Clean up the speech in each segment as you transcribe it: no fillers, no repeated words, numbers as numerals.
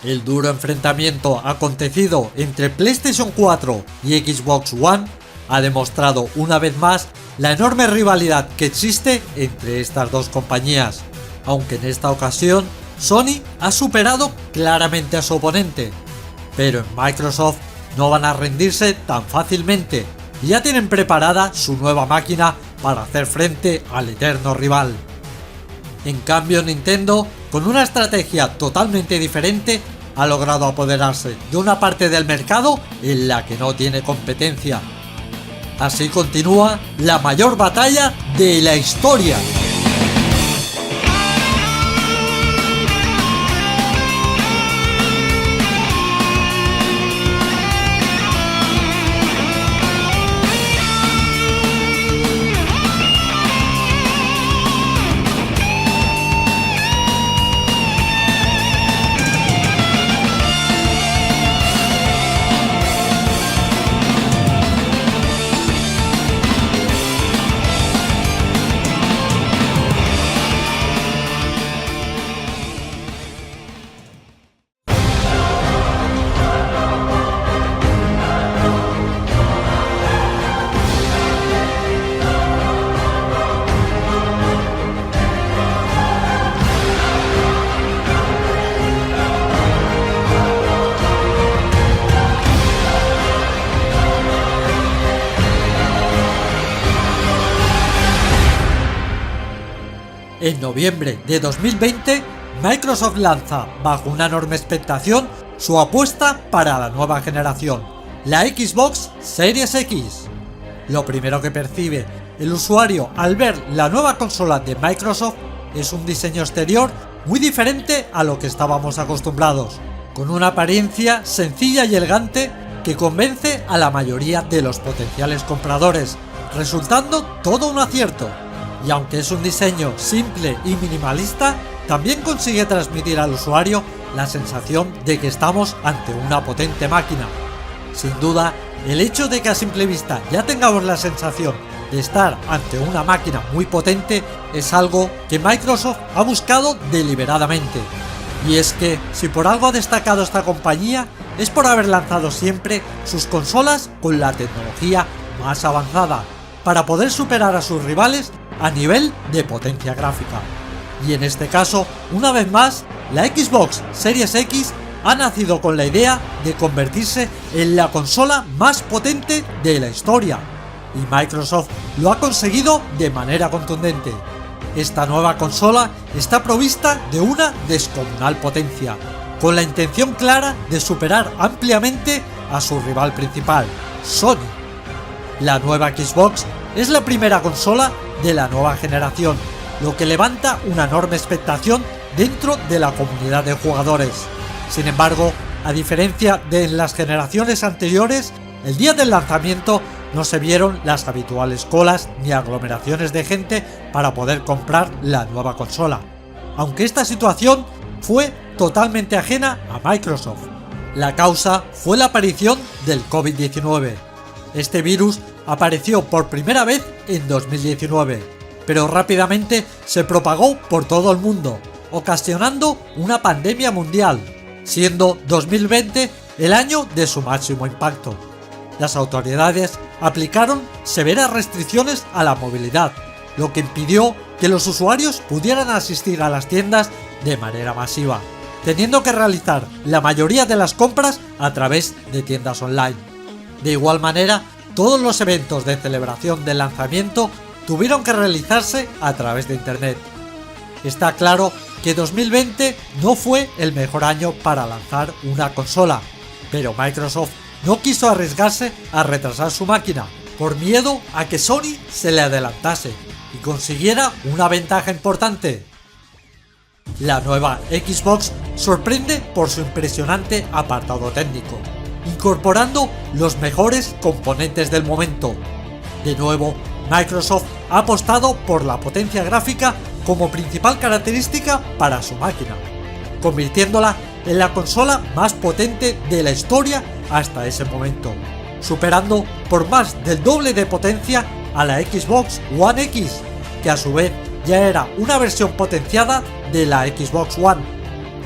El duro enfrentamiento acontecido entre PlayStation 4 y Xbox One ha demostrado una vez más la enorme rivalidad que existe entre estas dos compañías, aunque en esta ocasión Sony ha superado claramente a su oponente, pero en Microsoft no van a rendirse tan fácilmente y ya tienen preparada su nueva máquina para hacer frente al eterno rival. En cambio, Nintendo, con una estrategia totalmente diferente, ha logrado apoderarse de una parte del mercado en la que no tiene competencia. Así continúa la mayor batalla de la historia. En noviembre de 2020, Microsoft lanza, bajo una enorme expectación, su apuesta para la nueva generación, la Xbox Series X. Lo primero que percibe el usuario al ver la nueva consola de Microsoft es un diseño exterior muy diferente a lo que estábamos acostumbrados, con una apariencia sencilla y elegante que convence a la mayoría de los potenciales compradores, resultando todo un acierto. Y aunque es un diseño simple y minimalista, también consigue transmitir al usuario la sensación de que estamos ante una potente máquina. Sin duda, el hecho de que a simple vista ya tengamos la sensación de estar ante una máquina muy potente es algo que Microsoft ha buscado deliberadamente. Y es que, si por algo ha destacado esta compañía, es por haber lanzado siempre sus consolas con la tecnología más avanzada, para poder superar a sus rivales a nivel de potencia gráfica. Y en este caso, una vez más, la Xbox Series X ha nacido con la idea de convertirse en la consola más potente de la historia, y Microsoft lo ha conseguido de manera contundente. Esta nueva consola está provista de una descomunal potencia, con la intención clara de superar ampliamente a su rival principal, Sony. La nueva Xbox es la primera consola de la nueva generación, lo que levanta una enorme expectación dentro de la comunidad de jugadores. Sin embargo, a diferencia de en las generaciones anteriores, el día del lanzamiento no se vieron las habituales colas ni aglomeraciones de gente para poder comprar la nueva consola, aunque esta situación fue totalmente ajena a Microsoft. La causa fue la aparición del COVID-19. Este virus apareció por primera vez en 2019, pero rápidamente se propagó por todo el mundo, ocasionando una pandemia mundial, siendo 2020 el año de su máximo impacto. Las autoridades aplicaron severas restricciones a la movilidad, lo que impidió que los usuarios pudieran asistir a las tiendas de manera masiva, teniendo que realizar la mayoría de las compras a través de tiendas online. De igual manera, todos los eventos de celebración del lanzamiento tuvieron que realizarse a través de internet. Está claro que 2020 no fue el mejor año para lanzar una consola, pero Microsoft no quiso arriesgarse a retrasar su máquina por miedo a que Sony se le adelantase y consiguiera una ventaja importante. La nueva Xbox sorprende por su impresionante apartado técnico, incorporando los mejores componentes del momento. De nuevo, Microsoft ha apostado por la potencia gráfica como principal característica para su máquina, convirtiéndola en la consola más potente de la historia hasta ese momento, superando por más del doble de potencia a la Xbox One X, que a su vez ya era una versión potenciada de la Xbox One.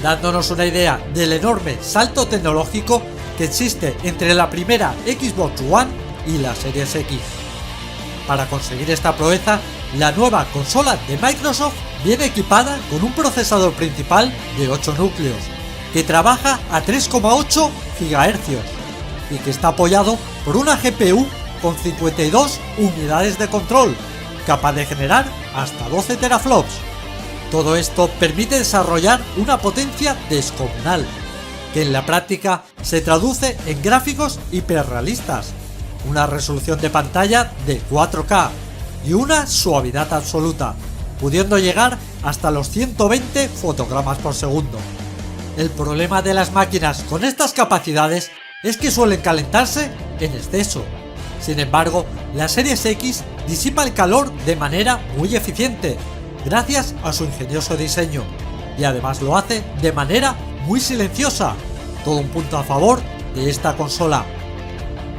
dándonos una idea del enorme salto tecnológico que existe entre la primera Xbox One y la Series X. Para conseguir esta proeza, la nueva consola de Microsoft viene equipada con un procesador principal de 8 núcleos, que trabaja a 3,8 GHz y que está apoyado por una GPU con 52 unidades de control, capaz de generar hasta 12 teraflops. Todo esto permite desarrollar una potencia descomunal, que en la práctica se traduce en gráficos hiperrealistas, una resolución de pantalla de 4K y una suavidad absoluta, pudiendo llegar hasta los 120 fotogramas por segundo. El problema de las máquinas con estas capacidades es que suelen calentarse en exceso. Sin embargo, la Series X disipa el calor de manera muy eficiente, gracias a su ingenioso diseño, y además lo hace de manera muy silenciosa, todo un punto a favor de esta consola.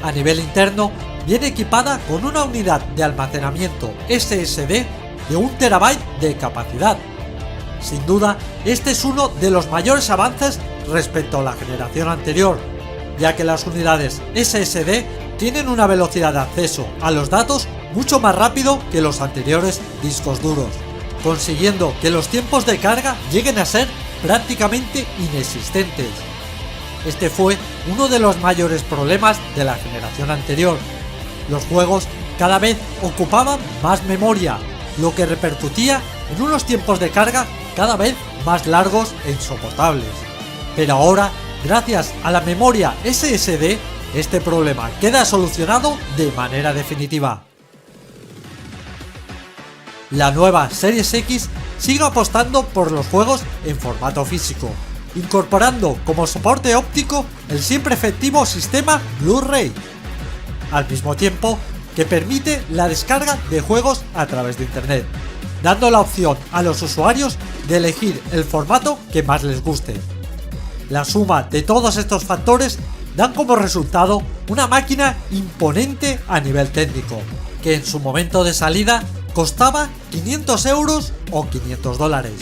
A nivel interno, viene equipada con una unidad de almacenamiento SSD de 1 TB de capacidad. Sin duda, este es uno de los mayores avances respecto a la generación anterior, ya que las unidades SSD tienen una velocidad de acceso a los datos mucho más rápido que los anteriores discos duros, consiguiendo que los tiempos de carga lleguen a ser prácticamente inexistentes. Este fue uno de los mayores problemas de la generación anterior. Los juegos cada vez ocupaban más memoria, lo que repercutía en unos tiempos de carga cada vez más largos e insoportables. Pero ahora, gracias a la memoria SSD, este problema queda solucionado de manera definitiva. La nueva Series X sigue apostando por los juegos en formato físico, incorporando como soporte óptico el siempre efectivo sistema Blu-ray, al mismo tiempo que permite la descarga de juegos a través de internet, dando la opción a los usuarios de elegir el formato que más les guste. La suma de todos estos factores dan como resultado una máquina imponente a nivel técnico, que en su momento de salida costaba 500 euros o 500 dólares.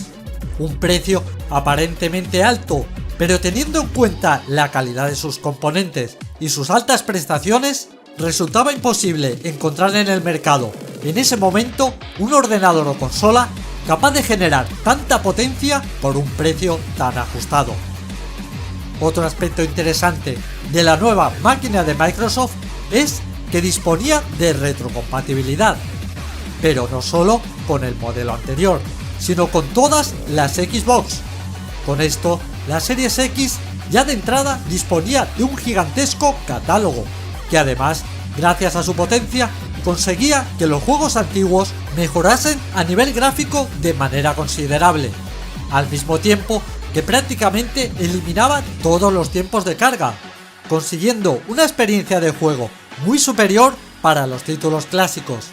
Un precio aparentemente alto, pero teniendo en cuenta la calidad de sus componentes y sus altas prestaciones, resultaba imposible encontrar en el mercado en ese momento un ordenador o consola capaz de generar tanta potencia por un precio tan ajustado. Otro aspecto interesante de la nueva máquina de Microsoft es que disponía de retrocompatibilidad, pero no solo con el modelo anterior, sino con todas las Xbox. Con esto, la Series X ya de entrada disponía de un gigantesco catálogo, que además, gracias a su potencia, conseguía que los juegos antiguos mejorasen a nivel gráfico de manera considerable, al mismo tiempo que prácticamente eliminaba todos los tiempos de carga, consiguiendo una experiencia de juego muy superior para los títulos clásicos.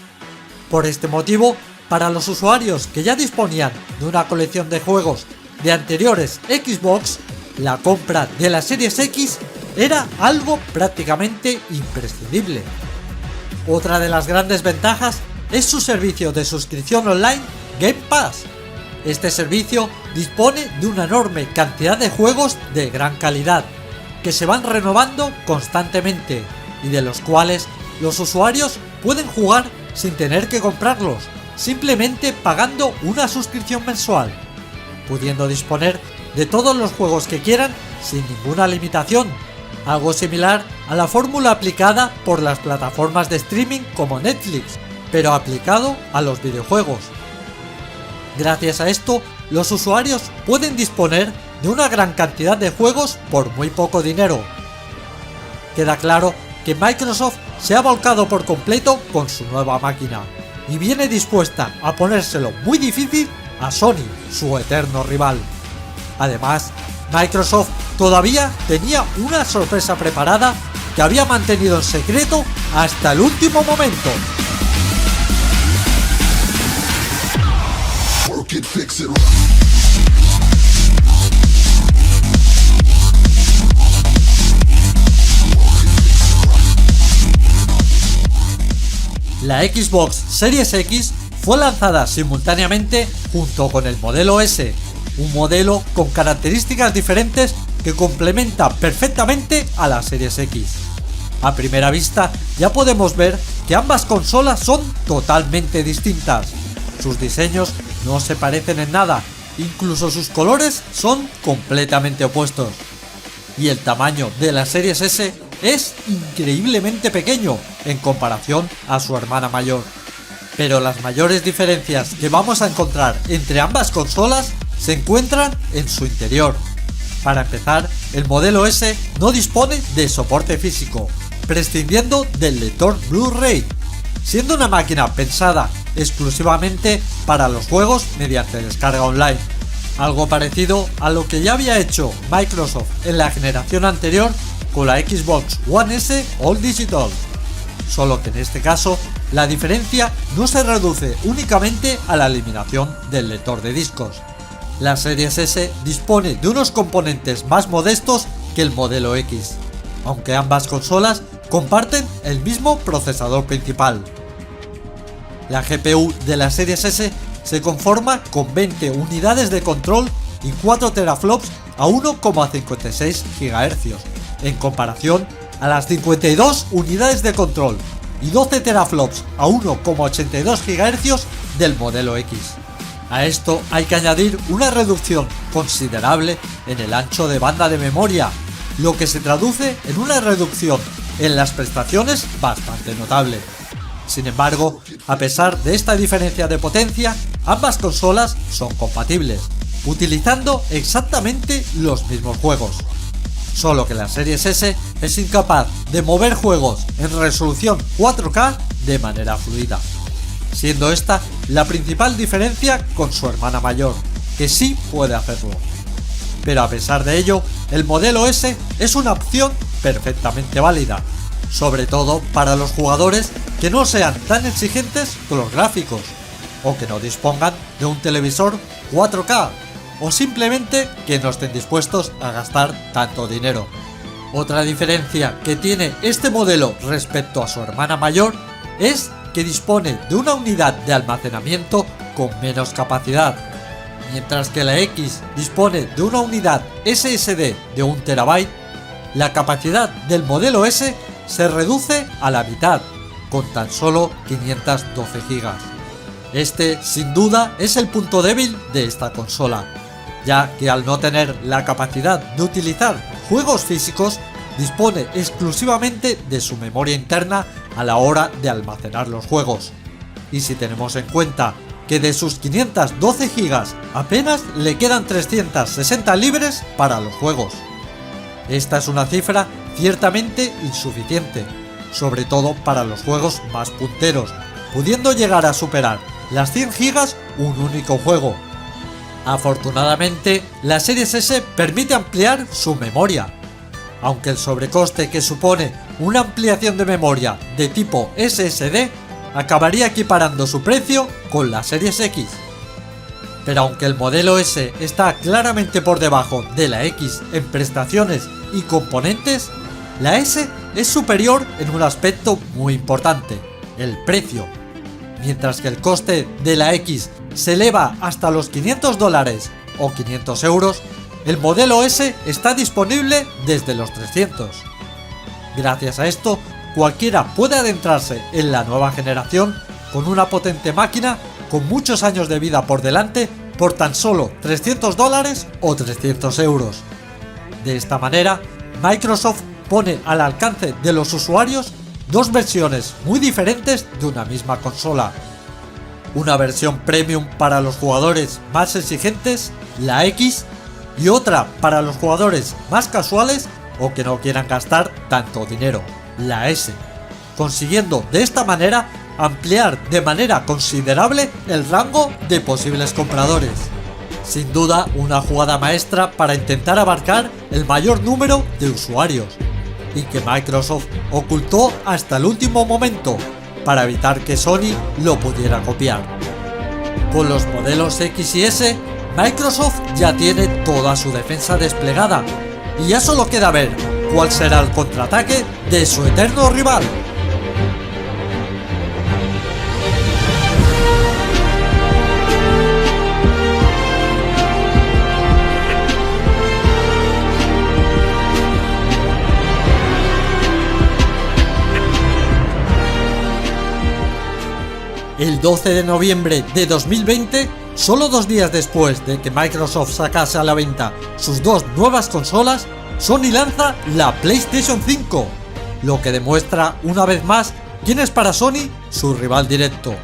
Por este motivo, para los usuarios que ya disponían de una colección de juegos de anteriores Xbox, la compra de la Series X era algo prácticamente imprescindible. Otra de las grandes ventajas es su servicio de suscripción online Game Pass. Este servicio dispone de una enorme cantidad de juegos de gran calidad, que se van renovando constantemente y de los cuales los usuarios pueden jugar sin tener que comprarlos, simplemente pagando una suscripción mensual, pudiendo disponer de todos los juegos que quieran sin ninguna limitación, algo similar a la fórmula aplicada por las plataformas de streaming como Netflix, pero aplicado a los videojuegos. Gracias a esto, los usuarios pueden disponer de una gran cantidad de juegos por muy poco dinero. Queda claro que Microsoft se ha volcado por completo con su nueva máquina y viene dispuesta a ponérselo muy difícil a Sony, su eterno rival. Además, Microsoft todavía tenía una sorpresa preparada que había mantenido en secreto hasta el último momento. La Xbox Series X fue lanzada simultáneamente junto con el modelo S, un modelo con características diferentes que complementa perfectamente a la Series X. A primera vista ya podemos ver que ambas consolas son totalmente distintas. Sus diseños no se parecen en nada, incluso sus colores son completamente opuestos. Y el tamaño de la Series S es increíblemente pequeño en comparación a su hermana mayor. Pero las mayores diferencias que vamos a encontrar entre ambas consolas se encuentran en su interior. Para empezar, el modelo S no dispone de soporte físico, prescindiendo del lector Blu-ray, siendo una máquina pensada exclusivamente para los juegos mediante descarga online, algo parecido a lo que ya había hecho Microsoft en la generación anterior con la Xbox One S All Digital, solo que en este caso la diferencia no se reduce únicamente a la eliminación del lector de discos. La Series S dispone de unos componentes más modestos que el modelo X, aunque ambas consolas comparten el mismo procesador principal. La GPU de la Series S se conforma con 20 unidades de control y 4 teraflops a 1,56 GHz, en comparación a las 52 unidades de control y 12 teraflops a 1,82 GHz del modelo X. A esto hay que añadir una reducción considerable en el ancho de banda de memoria, lo que se traduce en una reducción en las prestaciones bastante notable. Sin embargo, a pesar de esta diferencia de potencia, ambas consolas son compatibles, utilizando exactamente los mismos juegos. Solo que la Series S es incapaz de mover juegos en resolución 4K de manera fluida, siendo esta la principal diferencia con su hermana mayor, que sí puede hacerlo. Pero a pesar de ello, el modelo S es una opción perfectamente válida, sobre todo para los jugadores que no sean tan exigentes con los gráficos, o que no dispongan de un televisor 4K, o simplemente que no estén dispuestos a gastar tanto dinero. Otra diferencia que tiene este modelo respecto a su hermana mayor es que dispone de una unidad de almacenamiento con menos capacidad, mientras que la X dispone de una unidad SSD de 1 TB, la capacidad del modelo S se reduce a la mitad, con tan solo 512 GB. Este, sin duda, es el punto débil de esta consola, ya que al no tener la capacidad de utilizar juegos físicos, dispone exclusivamente de su memoria interna a la hora de almacenar los juegos. Y si tenemos en cuenta que de sus 512 GB apenas le quedan 360 libres para los juegos. Esta es una cifra ciertamente insuficiente, sobre todo para los juegos más punteros, pudiendo llegar a superar las 100 GB un único juego. Afortunadamente, la Series S permite ampliar su memoria, aunque el sobrecoste que supone una ampliación de memoria de tipo SSD acabaría equiparando su precio con la Series X. Pero aunque el modelo S está claramente por debajo de la X en prestaciones y componentes, la S es superior en un aspecto muy importante: el precio. Mientras que el coste de la X se eleva hasta los $500 o 500 euros, el modelo S está disponible desde los 300. Gracias a esto, cualquiera puede adentrarse en la nueva generación con una potente máquina con muchos años de vida por delante por tan solo $300 o 300 euros. De esta manera, Microsoft pone al alcance de los usuarios dos versiones muy diferentes de una misma consola. Una versión premium para los jugadores más exigentes, la X, y otra para los jugadores más casuales o que no quieran gastar tanto dinero, la S, consiguiendo de esta manera ampliar de manera considerable el rango de posibles compradores. Sin duda, una jugada maestra para intentar abarcar el mayor número de usuarios, y que Microsoft ocultó hasta el último momento para evitar que Sony lo pudiera copiar. Con los modelos X y S, Microsoft ya tiene toda su defensa desplegada, y ya solo queda ver cuál será el contraataque de su eterno rival. El 12 de noviembre de 2020, solo 2 días después de que Microsoft sacase a la venta sus 2 nuevas consolas, Sony lanza la PlayStation 5, lo que demuestra una vez más quién es para Sony su rival directo,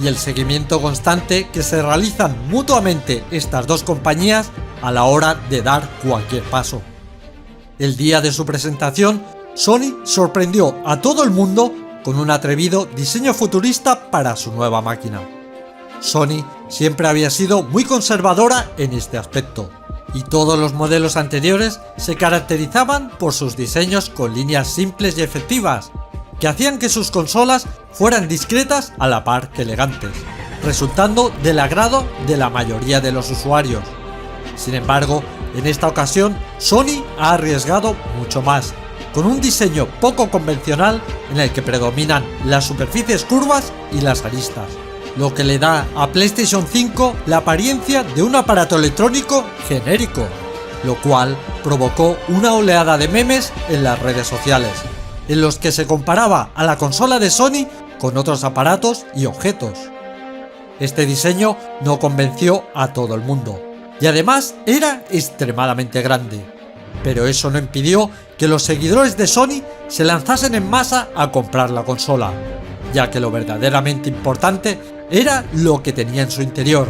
y el seguimiento constante que se realizan mutuamente estas dos compañías a la hora de dar cualquier paso. El día de su presentación, Sony sorprendió a todo el mundo con un atrevido diseño futurista para su nueva máquina. Sony siempre había sido muy conservadora en este aspecto, y todos los modelos anteriores se caracterizaban por sus diseños con líneas simples y efectivas, que hacían que sus consolas fueran discretas a la par que elegantes, resultando del agrado de la mayoría de los usuarios. Sin embargo, en esta ocasión, Sony ha arriesgado mucho más, con un diseño poco convencional en el que predominan las superficies curvas y las aristas, lo que le da a PlayStation 5 la apariencia de un aparato electrónico genérico, lo cual provocó una oleada de memes en las redes sociales, en los que se comparaba a la consola de Sony con otros aparatos y objetos. Este diseño no convenció a todo el mundo, y además era extremadamente grande, pero eso no impidió que los seguidores de Sony se lanzasen en masa a comprar la consola, ya que lo verdaderamente importante era lo que tenía en su interior,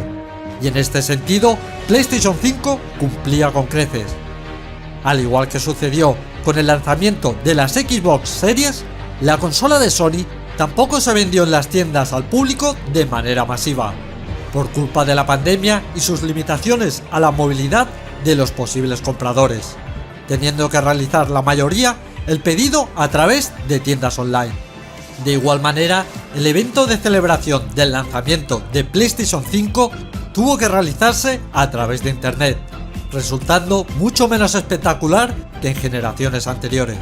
y en este sentido PlayStation 5 cumplía con creces. Al igual que sucedió con el lanzamiento de las Xbox Series, la consola de Sony tampoco se vendió en las tiendas al público de manera masiva, por culpa de la pandemia y sus limitaciones a la movilidad de los posibles compradores, teniendo que realizar la mayoría el pedido a través de tiendas online. De igual manera, el evento de celebración del lanzamiento de PlayStation 5 tuvo que realizarse a través de internet, resultando mucho menos espectacular que en generaciones anteriores.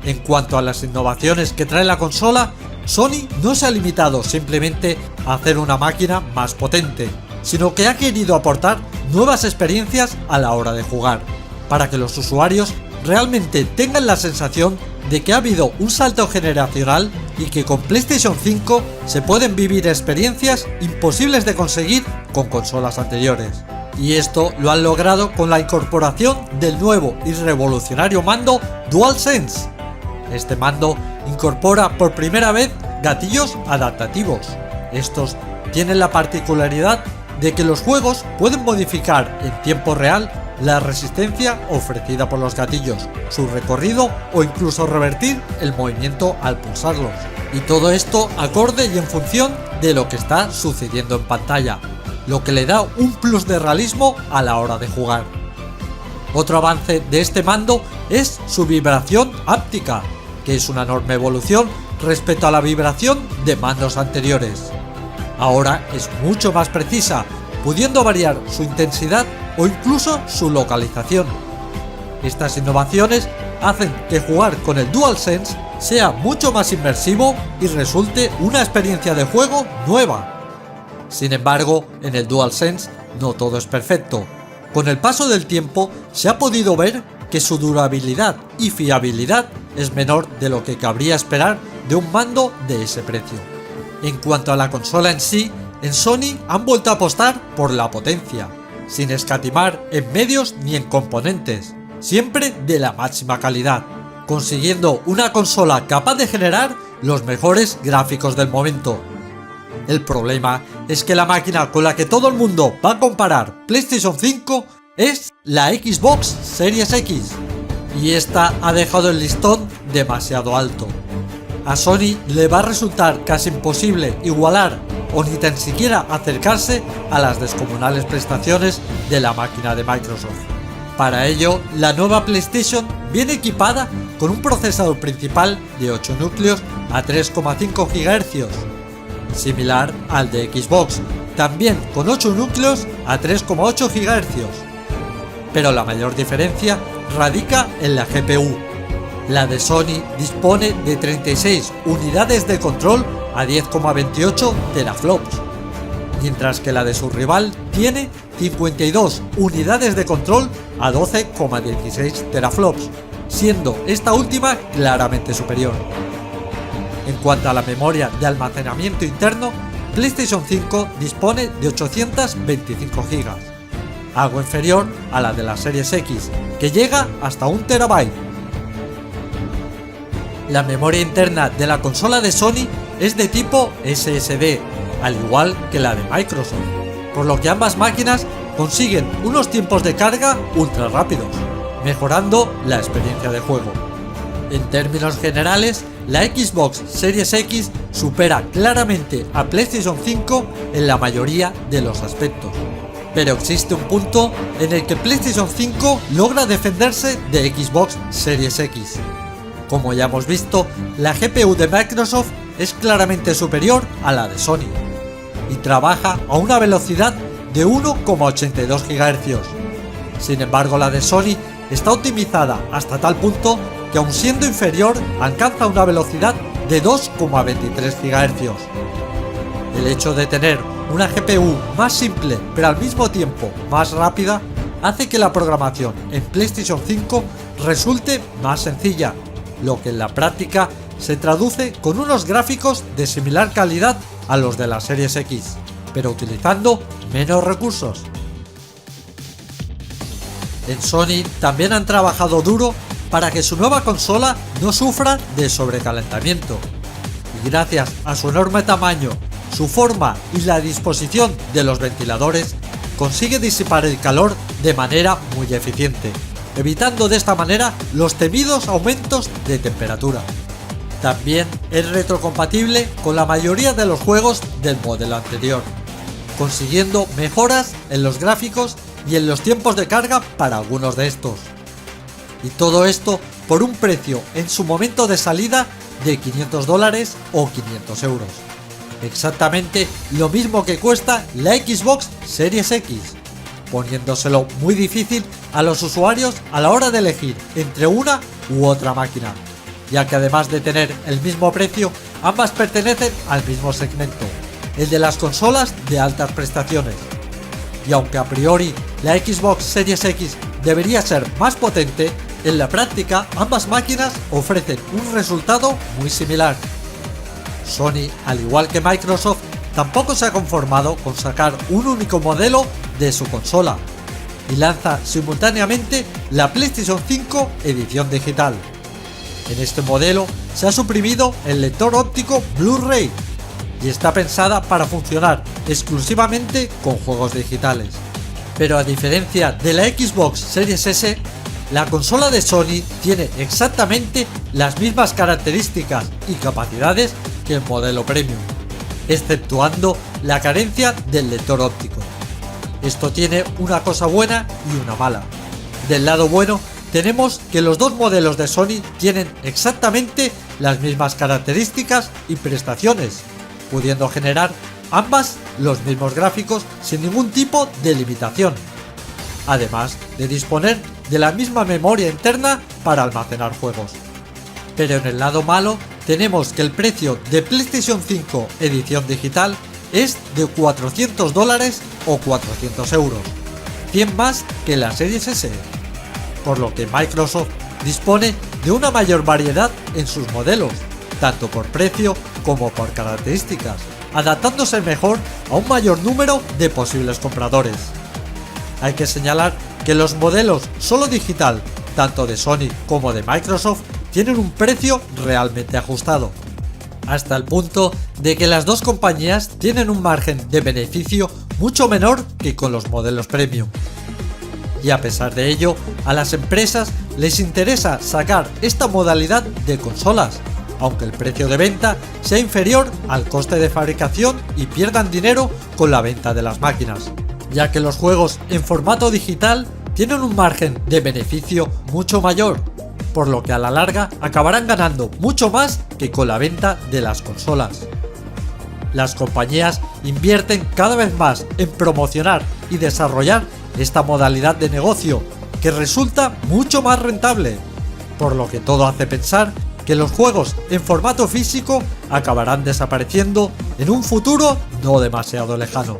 En cuanto a las innovaciones que trae la consola, Sony no se ha limitado simplemente a hacer una máquina más potente, sino que ha querido aportar nuevas experiencias a la hora de jugar, para que los usuarios realmente tengan la sensación de que ha habido un salto generacional y que con PlayStation 5 se pueden vivir experiencias imposibles de conseguir con consolas anteriores. Y esto lo han logrado con la incorporación del nuevo y revolucionario mando DualSense. Este mando incorpora por primera vez gatillos adaptativos. Estos tienen la particularidad de que los juegos pueden modificar en tiempo real la resistencia ofrecida por los gatillos, su recorrido o incluso revertir el movimiento al pulsarlos. Y todo esto acorde y en función de lo que está sucediendo en pantalla, lo que le da un plus de realismo a la hora de jugar. Otro avance de este mando es su vibración áptica, que es una enorme evolución respecto a la vibración de mandos anteriores. Ahora es mucho más precisa, pudiendo variar su intensidad o incluso su localización. Estas innovaciones hacen que jugar con el DualSense sea mucho más inmersivo y resulte una experiencia de juego nueva. Sin embargo, en el DualSense no todo es perfecto. Con el paso del tiempo se ha podido ver que su durabilidad y fiabilidad es menor de lo que cabría esperar de un mando de ese precio. En cuanto a la consola en sí, en Sony han vuelto a apostar por la potencia, sin escatimar en medios ni en componentes, siempre de la máxima calidad, consiguiendo una consola capaz de generar los mejores gráficos del momento. El problema es que la máquina con la que todo el mundo va a comparar PlayStation 5 es la Xbox Series X, y esta ha dejado el listón demasiado alto. A Sony le va a resultar casi imposible igualar o ni tan siquiera acercarse a las descomunales prestaciones de la máquina de Microsoft. Para ello, la nueva PlayStation viene equipada con un procesador principal de 8 núcleos a 3,5 GHz, similar al de Xbox, también con 8 núcleos a 3,8 GHz. Pero la mayor diferencia radica en la GPU. La de Sony dispone de 36 unidades de control a 10,28 teraflops, mientras que la de su rival tiene 52 unidades de control a 12,16 teraflops, siendo esta última claramente superior. En cuanto a la memoria de almacenamiento interno, PlayStation 5 dispone de 825 GB, algo inferior a la de la Series X, que llega hasta 1 TB. La memoria interna de la consola de Sony es de tipo SSD, al igual que la de Microsoft, por lo que ambas máquinas consiguen unos tiempos de carga ultra rápidos, mejorando la experiencia de juego. En términos generales, la Xbox Series X supera claramente a PlayStation 5 en la mayoría de los aspectos, pero existe un punto en el que PlayStation 5 logra defenderse de Xbox Series X. Como ya hemos visto, la GPU de Microsoft es claramente superior a la de Sony y trabaja a una velocidad de 1,82 GHz. Sin embargo, la de Sony está optimizada hasta tal punto que, aun siendo inferior, alcanza una velocidad de 2,23 GHz. El hecho de tener una GPU más simple pero al mismo tiempo más rápida hace que la programación en PlayStation 5 resulte más sencilla, lo que en la práctica se traduce con unos gráficos de similar calidad a los de la Series X, pero utilizando menos recursos. En Sony también han trabajado duro para que su nueva consola no sufra de sobrecalentamiento, y gracias a su enorme tamaño, su forma y la disposición de los ventiladores, consigue disipar el calor de manera muy eficiente, evitando de esta manera los temidos aumentos de temperatura. También es retrocompatible con la mayoría de los juegos del modelo anterior, consiguiendo mejoras en los gráficos y en los tiempos de carga para algunos de estos. Y todo esto por un precio en su momento de salida de $500 o 500 euros. Exactamente lo mismo que cuesta la Xbox Series X, poniéndoselo muy difícil a los usuarios a la hora de elegir entre una u otra máquina, ya que además de tener el mismo precio, ambas pertenecen al mismo segmento, el de las consolas de altas prestaciones. Y aunque a priori la Xbox Series X debería ser más potente, en la práctica ambas máquinas ofrecen un resultado muy similar. Sony, al igual que Microsoft, tampoco se ha conformado con sacar un único modelo de su consola y lanza simultáneamente la PlayStation 5 edición digital. En este modelo se ha suprimido el lector óptico Blu-ray y está pensada para funcionar exclusivamente con juegos digitales. Pero a diferencia de la Xbox Series S, la consola de Sony tiene exactamente las mismas características y capacidades que el modelo Premium, exceptuando la carencia del lector óptico. Esto tiene una cosa buena y una mala. Del lado bueno, tenemos que los dos modelos de Sony tienen exactamente las mismas características y prestaciones, pudiendo generar ambas los mismos gráficos sin ningún tipo de limitación, además de disponer de la misma memoria interna para almacenar juegos. Pero en el lado malo tenemos que el precio de PlayStation 5 edición digital es de $400 o 400 euros, 100 más que la Series S, por lo que Microsoft dispone de una mayor variedad en sus modelos, tanto por precio como por características, adaptándose mejor a un mayor número de posibles compradores. Hay que señalar que los modelos solo digital, tanto de Sony como de Microsoft, tienen un precio realmente ajustado, hasta el punto de que las dos compañías tienen un margen de beneficio mucho menor que con los modelos Premium. Y a pesar de ello, a las empresas les interesa sacar esta modalidad de consolas, aunque el precio de venta sea inferior al coste de fabricación y pierdan dinero con la venta de las máquinas, ya que los juegos en formato digital tienen un margen de beneficio mucho mayor, por lo que a la larga acabarán ganando mucho más que con la venta de las consolas. Las compañías invierten cada vez más en promocionar y desarrollar esta modalidad de negocio, que resulta mucho más rentable, por lo que todo hace pensar que los juegos en formato físico acabarán desapareciendo en un futuro no demasiado lejano.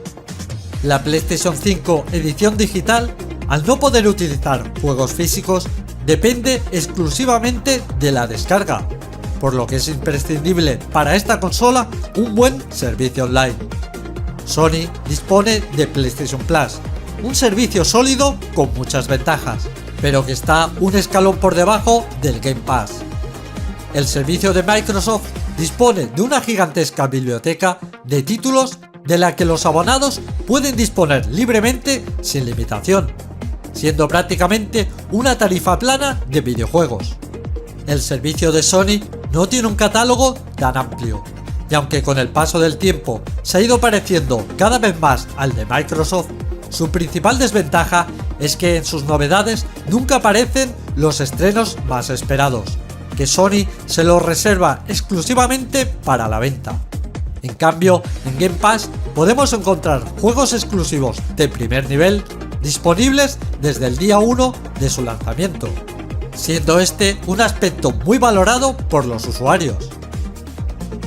La PlayStation 5 edición digital, al no poder utilizar juegos físicos, depende exclusivamente de la descarga, por lo que es imprescindible para esta consola un buen servicio online. Sony dispone de PlayStation Plus, un servicio sólido con muchas ventajas, pero que está un escalón por debajo del Game Pass. El servicio de Microsoft dispone de una gigantesca biblioteca de títulos de la que los abonados pueden disponer libremente sin limitación, siendo prácticamente una tarifa plana de videojuegos. El servicio de Sony no tiene un catálogo tan amplio, y aunque con el paso del tiempo se ha ido pareciendo cada vez más al de Microsoft, su principal desventaja es que en sus novedades nunca aparecen los estrenos más esperados, que Sony se los reserva exclusivamente para la venta. En cambio, en Game Pass podemos encontrar juegos exclusivos de primer nivel disponibles desde el día 1 de su lanzamiento, siendo este un aspecto muy valorado por los usuarios.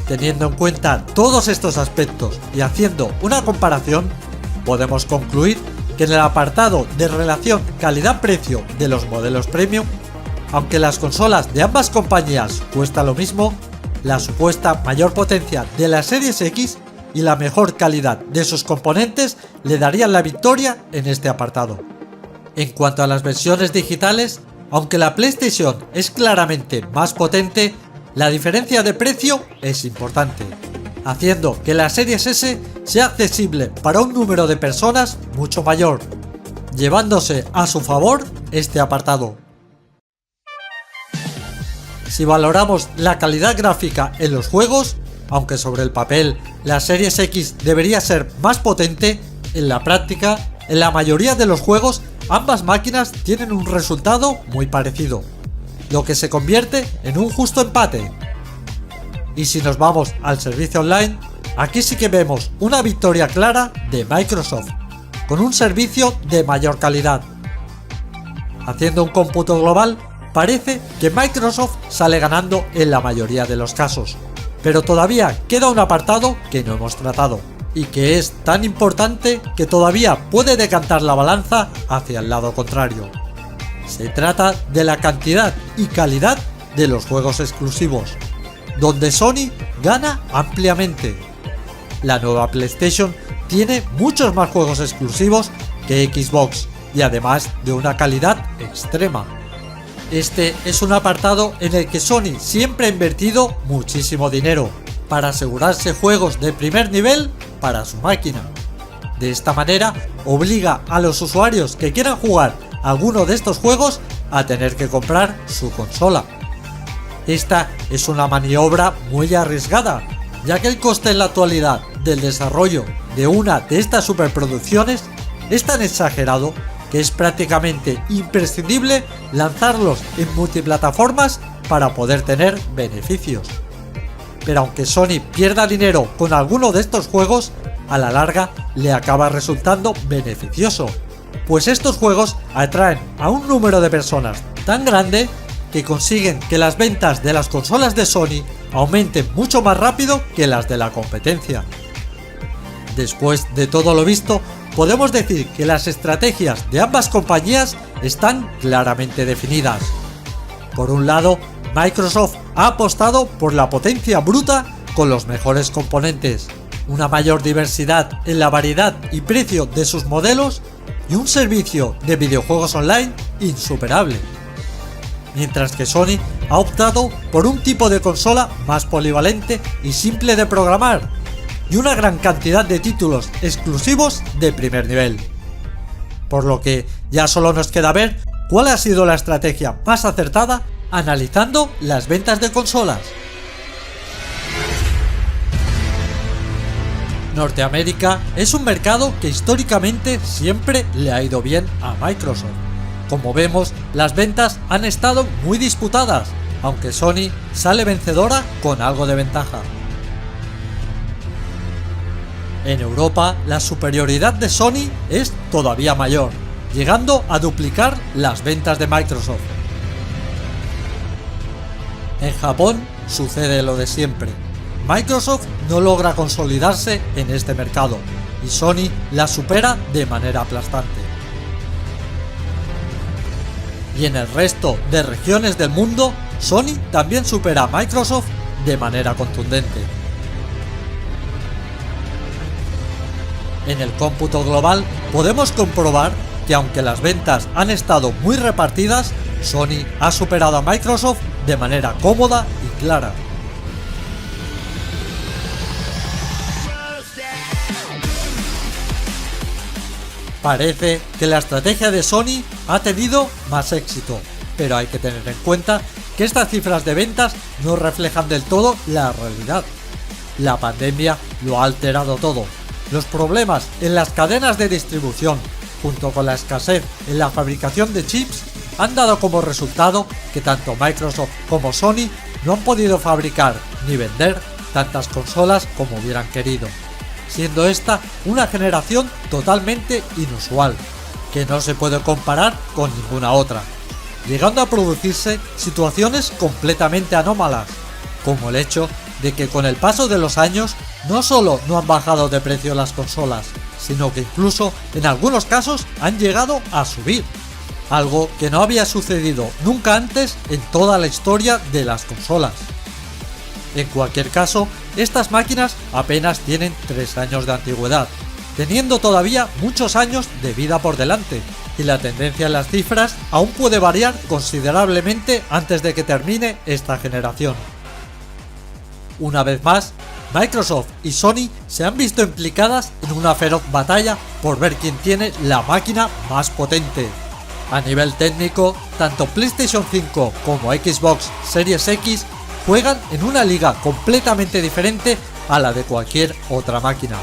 Teniendo en cuenta todos estos aspectos y haciendo una comparación, podemos concluir que en el apartado de relación calidad-precio de los modelos premium, aunque las consolas de ambas compañías cuestan lo mismo, la supuesta mayor potencia de la Series X y la mejor calidad de sus componentes le darían la victoria en este apartado. En cuanto a las versiones digitales, aunque la PlayStation es claramente más potente, la diferencia de precio es importante, haciendo que la Series S sea accesible para un número de personas mucho mayor, llevándose a su favor este apartado. Si valoramos la calidad gráfica en los juegos, aunque sobre el papel la Series X debería ser más potente, en la práctica, en la mayoría de los juegos ambas máquinas tienen un resultado muy parecido, lo que se convierte en un justo empate. Y si nos vamos al servicio online, aquí sí que vemos una victoria clara de Microsoft, con un servicio de mayor calidad. Haciendo un cómputo global, parece que Microsoft sale ganando en la mayoría de los casos, pero todavía queda un apartado que no hemos tratado, y que es tan importante que todavía puede decantar la balanza hacia el lado contrario. Se trata de la cantidad y calidad de los juegos exclusivos, donde Sony gana ampliamente. La nueva PlayStation tiene muchos más juegos exclusivos que Xbox, y además de una calidad extrema. Este es un apartado en el que Sony siempre ha invertido muchísimo dinero para asegurarse juegos de primer nivel para su máquina. De esta manera obliga a los usuarios que quieran jugar alguno de estos juegos a tener que comprar su consola. Esta es una maniobra muy arriesgada, ya que el coste en la actualidad del desarrollo de una de estas superproducciones es tan exagerado que es prácticamente imprescindible lanzarlos en multiplataformas para poder tener beneficios. Pero aunque Sony pierda dinero con alguno de estos juegos, a la larga le acaba resultando beneficioso, pues estos juegos atraen a un número de personas tan grande que consiguen que las ventas de las consolas de Sony aumenten mucho más rápido que las de la competencia. Después de todo lo visto, podemos decir que las estrategias de ambas compañías están claramente definidas. Por un lado, Microsoft ha apostado por la potencia bruta con los mejores componentes, una mayor diversidad en la variedad y precio de sus modelos y un servicio de videojuegos online insuperable. Mientras que Sony ha optado por un tipo de consola más polivalente y simple de programar, y una gran cantidad de títulos exclusivos de primer nivel. Por lo que ya solo nos queda ver cuál ha sido la estrategia más acertada analizando las ventas de consolas. Norteamérica es un mercado que históricamente siempre le ha ido bien a Microsoft. Como vemos, las ventas han estado muy disputadas, aunque Sony sale vencedora con algo de ventaja. En Europa, la superioridad de Sony es todavía mayor, llegando a duplicar las ventas de Microsoft. En Japón sucede lo de siempre. Microsoft no logra consolidarse en este mercado y Sony la supera de manera aplastante. Y en el resto de regiones del mundo, Sony también supera a Microsoft de manera contundente. En el cómputo global podemos comprobar que aunque las ventas han estado muy repartidas, Sony ha superado a Microsoft de manera cómoda y clara. Parece que la estrategia de Sony ha tenido más éxito, pero hay que tener en cuenta que estas cifras de ventas no reflejan del todo la realidad. La pandemia lo ha alterado todo. Los problemas en las cadenas de distribución, junto con la escasez en la fabricación de chips, han dado como resultado que tanto Microsoft como Sony no han podido fabricar ni vender tantas consolas como hubieran querido, siendo esta una generación totalmente inusual, que no se puede comparar con ninguna otra, llegando a producirse situaciones completamente anómalas, como el hecho de que con el paso de los años no solo no han bajado de precio las consolas, sino que incluso en algunos casos han llegado a subir, algo que no había sucedido nunca antes en toda la historia de las consolas. En cualquier caso, estas máquinas apenas tienen 3 años de antigüedad, teniendo todavía muchos años de vida por delante, y la tendencia en las cifras aún puede variar considerablemente antes de que termine esta generación. Una vez más, Microsoft y Sony se han visto implicadas en una feroz batalla por ver quién tiene la máquina más potente. A nivel técnico, tanto PlayStation 5 como Xbox Series X juegan en una liga completamente diferente a la de cualquier otra máquina.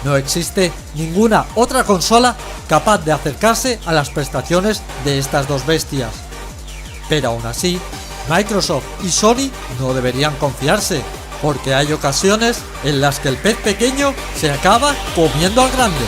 No existe ninguna otra consola capaz de acercarse a las prestaciones de estas dos bestias. Pero aún así, Microsoft y Sony no deberían confiarse, porque hay ocasiones en las que el pez pequeño se acaba comiendo al grande.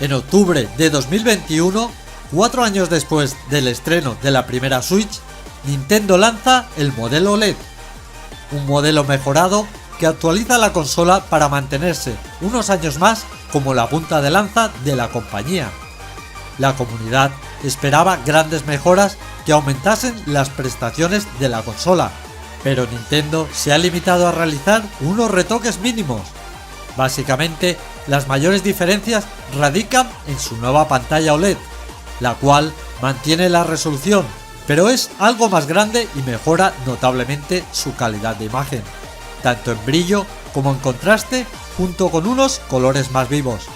En octubre de 2021, 4 años después del estreno de la primera Switch, Nintendo lanza el modelo OLED, un modelo mejorado que actualiza la consola para mantenerse unos años más como la punta de lanza de la compañía. La comunidad esperaba grandes mejoras que aumentasen las prestaciones de la consola, pero Nintendo se ha limitado a realizar unos retoques mínimos. Básicamente, las mayores diferencias radican en su nueva pantalla OLED, la cual mantiene la resolución, pero es algo más grande y mejora notablemente su calidad de imagen, tanto en brillo como en contraste, junto con unos colores más vivos.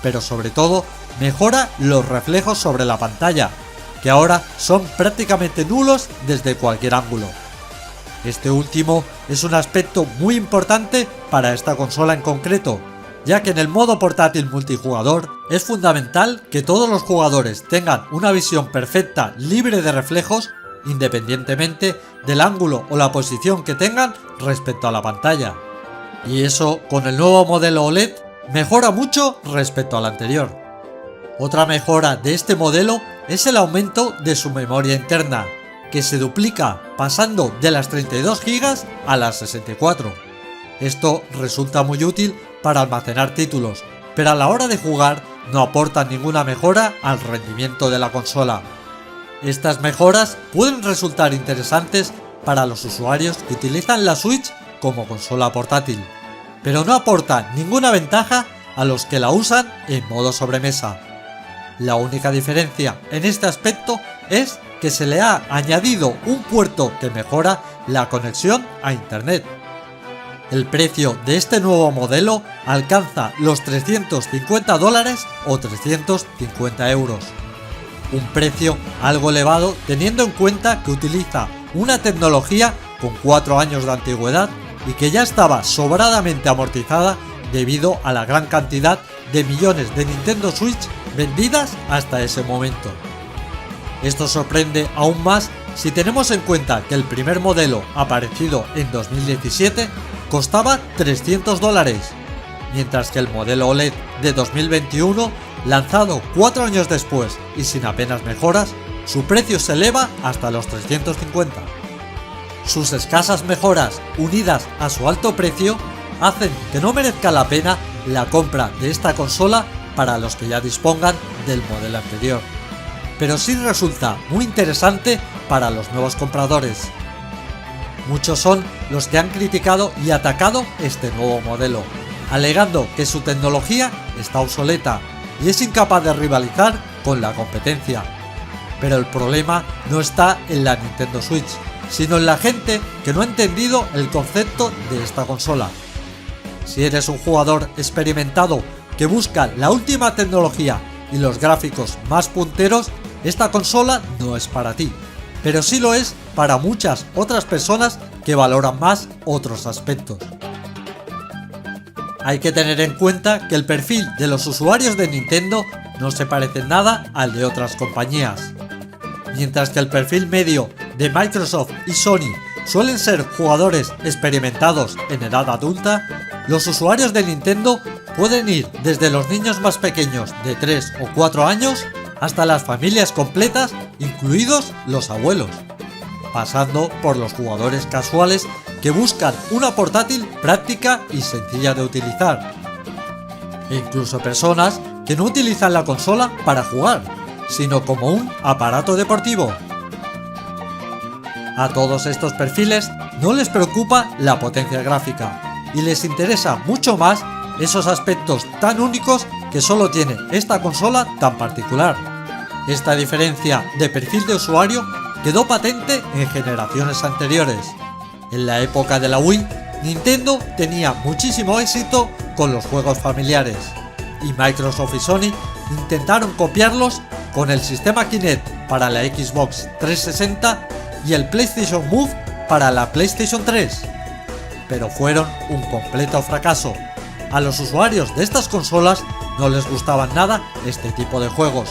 Pero sobre todo, mejora los reflejos sobre la pantalla, que ahora son prácticamente nulos desde cualquier ángulo. Este último es un aspecto muy importante para esta consola en concreto, ya que en el modo portátil multijugador es fundamental que todos los jugadores tengan una visión perfecta libre de reflejos independientemente del ángulo o la posición que tengan respecto a la pantalla. Y eso con el nuevo modelo OLED mejora mucho respecto al anterior. Otra mejora de este modelo es el aumento de su memoria interna, que se duplica pasando de las 32 GB a las 64. Esto resulta muy útil para almacenar títulos, pero a la hora de jugar no aporta ninguna mejora al rendimiento de la consola. Estas mejoras pueden resultar interesantes para los usuarios que utilizan la Switch como consola portátil, pero no aportan ninguna ventaja a los que la usan en modo sobremesa. La única diferencia en este aspecto es que se le ha añadido un puerto que mejora la conexión a internet. El precio de este nuevo modelo alcanza los $350 o 350 euros. Un precio algo elevado teniendo en cuenta que utiliza una tecnología con 4 años de antigüedad y que ya estaba sobradamente amortizada debido a la gran cantidad de millones de Nintendo Switch vendidas hasta ese momento. Esto sorprende aún más si tenemos en cuenta que el primer modelo aparecido en 2017 costaba $300, mientras que el modelo OLED de 2021, lanzado 4 años después y sin apenas mejoras, su precio se eleva hasta los 350. Sus escasas mejoras, unidas a su alto precio, hacen que no merezca la pena la compra de esta consola para los que ya dispongan del modelo anterior, pero sí resulta muy interesante para los nuevos compradores. Muchos son los que han criticado y atacado este nuevo modelo, alegando que su tecnología está obsoleta y es incapaz de rivalizar con la competencia. Pero el problema no está en la Nintendo Switch, sino en la gente que no ha entendido el concepto de esta consola. Si eres un jugador experimentado que busca la última tecnología y los gráficos más punteros, esta consola no es para ti, pero sí lo es para muchas otras personas que valoran más otros aspectos. Hay que tener en cuenta que el perfil de los usuarios de Nintendo no se parece en nada al de otras compañías. Mientras que el perfil medio de Microsoft y Sony suelen ser jugadores experimentados en edad adulta, los usuarios de Nintendo pueden ir desde los niños más pequeños de 3 o 4 años hasta las familias completas, incluidos los abuelos, pasando por los jugadores casuales que buscan una portátil práctica y sencilla de utilizar, e incluso personas que no utilizan la consola para jugar, sino como un aparato deportivo. A todos estos perfiles no les preocupa la potencia gráfica y les interesa mucho más esos aspectos tan únicos que solo tiene esta consola tan particular. Esta diferencia de perfil de usuario quedó patente en generaciones anteriores. En la época de la Wii, Nintendo tenía muchísimo éxito con los juegos familiares, y Microsoft y Sony intentaron copiarlos con el sistema Kinect para la Xbox 360 y el PlayStation Move para la PlayStation 3, pero fueron un completo fracaso. A los usuarios de estas consolas no les gustaban nada este tipo de juegos,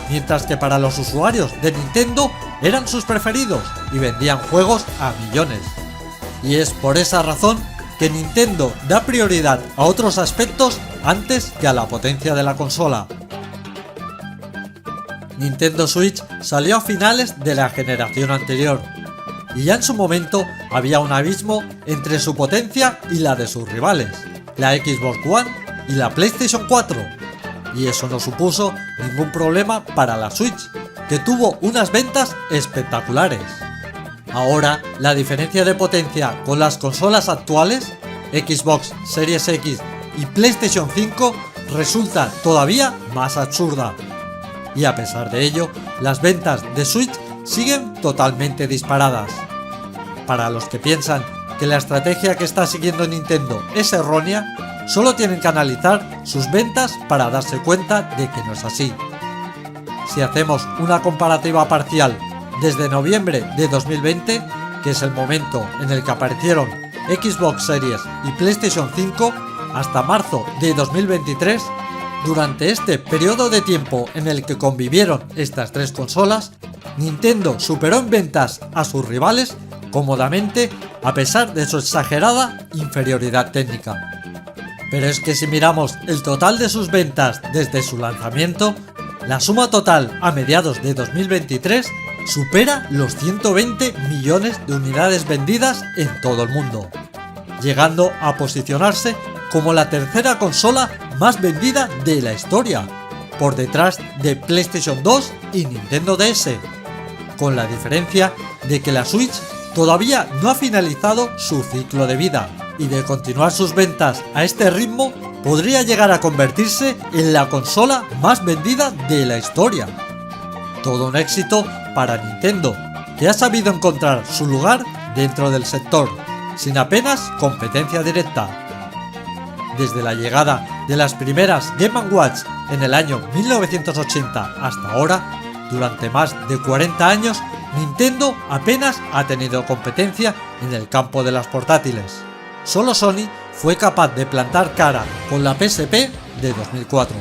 mientras que para los usuarios de Nintendo eran sus preferidos y vendían juegos a millones. Y es por esa razón que Nintendo da prioridad a otros aspectos antes que a la potencia de la consola. Nintendo Switch salió a finales de la generación anterior, y ya en su momento había un abismo entre su potencia y la de sus rivales, la Xbox One y la PlayStation 4, y eso no supuso ningún problema para la Switch, que tuvo unas ventas espectaculares. Ahora, la diferencia de potencia con las consolas actuales, Xbox Series X y PlayStation 5, resulta todavía más absurda. Y a pesar de ello, las ventas de Switch siguen totalmente disparadas. Para los que piensan que la estrategia que está siguiendo Nintendo es errónea, solo tienen que analizar sus ventas para darse cuenta de que no es así. Si hacemos una comparativa parcial desde noviembre de 2020, que es el momento en el que aparecieron Xbox Series y PlayStation 5, hasta marzo de 2023, durante este periodo de tiempo en el que convivieron estas tres consolas, Nintendo superó en ventas a sus rivales cómodamente a pesar de su exagerada inferioridad técnica. Pero es que si miramos el total de sus ventas desde su lanzamiento, la suma total a mediados de 2023 supera los 120 millones de unidades vendidas en todo el mundo, llegando a posicionarse como la tercera consola más vendida de la historia, por detrás de PlayStation 2 y Nintendo DS, con la diferencia de que la Switch todavía no ha finalizado su ciclo de vida, y de continuar sus ventas a este ritmo podría llegar a convertirse en la consola más vendida de la historia. Todo un éxito para Nintendo, que ha sabido encontrar su lugar dentro del sector, sin apenas competencia directa. Desde la llegada de las primeras Game & Watch en el año 1980 hasta ahora, durante más de 40 años, Nintendo apenas ha tenido competencia en el campo de las portátiles. Solo Sony fue capaz de plantar cara con la PSP de 2004.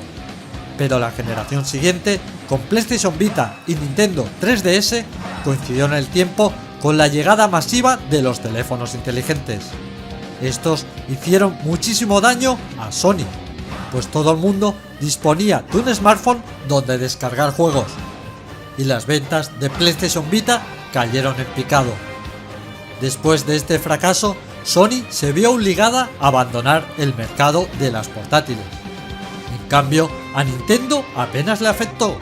Pero la generación siguiente, con PlayStation Vita y Nintendo 3DS, coincidió en el tiempo con la llegada masiva de los teléfonos inteligentes. Estos hicieron muchísimo daño a Sony, pues todo el mundo disponía de un smartphone donde descargar juegos. y las ventas de PlayStation Vita cayeron en picado. Después de este fracaso, Sony se vio obligada a abandonar el mercado de las portátiles. En cambio, a Nintendo apenas le afectó.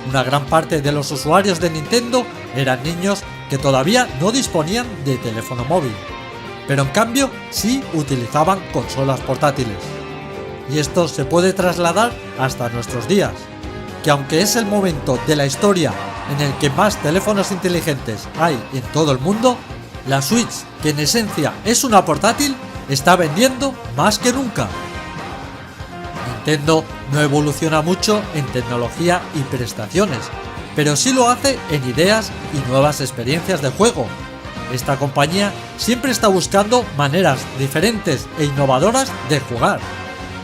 Una gran parte de los usuarios de Nintendo eran niños que todavía no disponían de teléfono móvil, pero en cambio sí utilizaban consolas portátiles. Y esto se puede trasladar hasta nuestros días, que aunque es el momento de la historia en el que más teléfonos inteligentes hay en todo el mundo, la Switch, que en esencia es una portátil, está vendiendo más que nunca. Nintendo no evoluciona mucho en tecnología y prestaciones, pero sí lo hace en ideas y nuevas experiencias de juego. Esta compañía siempre está buscando maneras diferentes e innovadoras de jugar,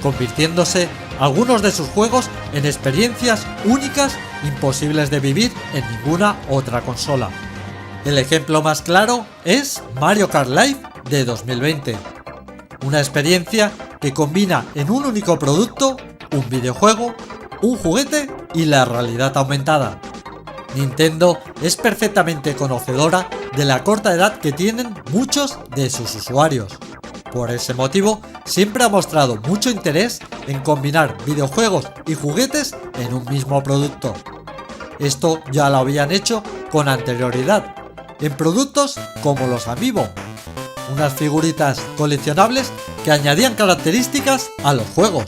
convirtiéndose algunos de sus juegos en experiencias únicas imposibles de vivir en ninguna otra consola. El ejemplo más claro es Mario Kart Live de 2020, una experiencia que combina en un único producto un videojuego, un juguete y la realidad aumentada. Nintendo es perfectamente conocedora de la corta edad que tienen muchos de sus usuarios. Por ese motivo, siempre ha mostrado mucho interés en combinar videojuegos y juguetes en un mismo producto. Esto ya lo habían hecho con anterioridad, en productos como los Amiibo, unas figuritas coleccionables que añadían características a los juegos.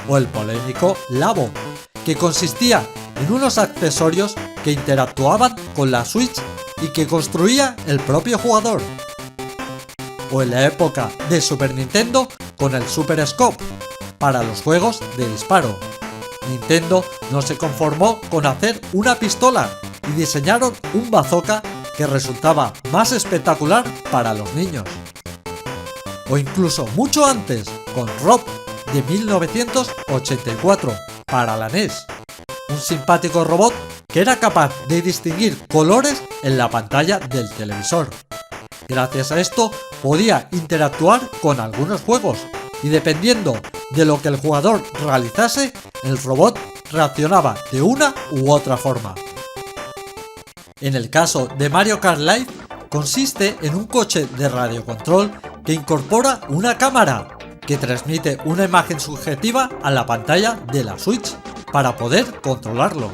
O el polémico Labo, que consistía en unos accesorios que interactuaban con la Switch y que construía el propio jugador. O en la época de Super Nintendo con el Super Scope, para los juegos de disparo. Nintendo no se conformó con hacer una pistola y diseñaron un bazooka que resultaba más espectacular para los niños. O incluso mucho antes, con Rob de 1984 para la NES, un simpático robot que era capaz de distinguir colores en la pantalla del televisor. Gracias a esto podía interactuar con algunos juegos y dependiendo de lo que el jugador realizase, el robot reaccionaba de una u otra forma. En el caso de Mario Kart Live, consiste en un coche de radiocontrol que incorpora una cámara que transmite una imagen subjetiva a la pantalla de la Switch para poder controlarlo.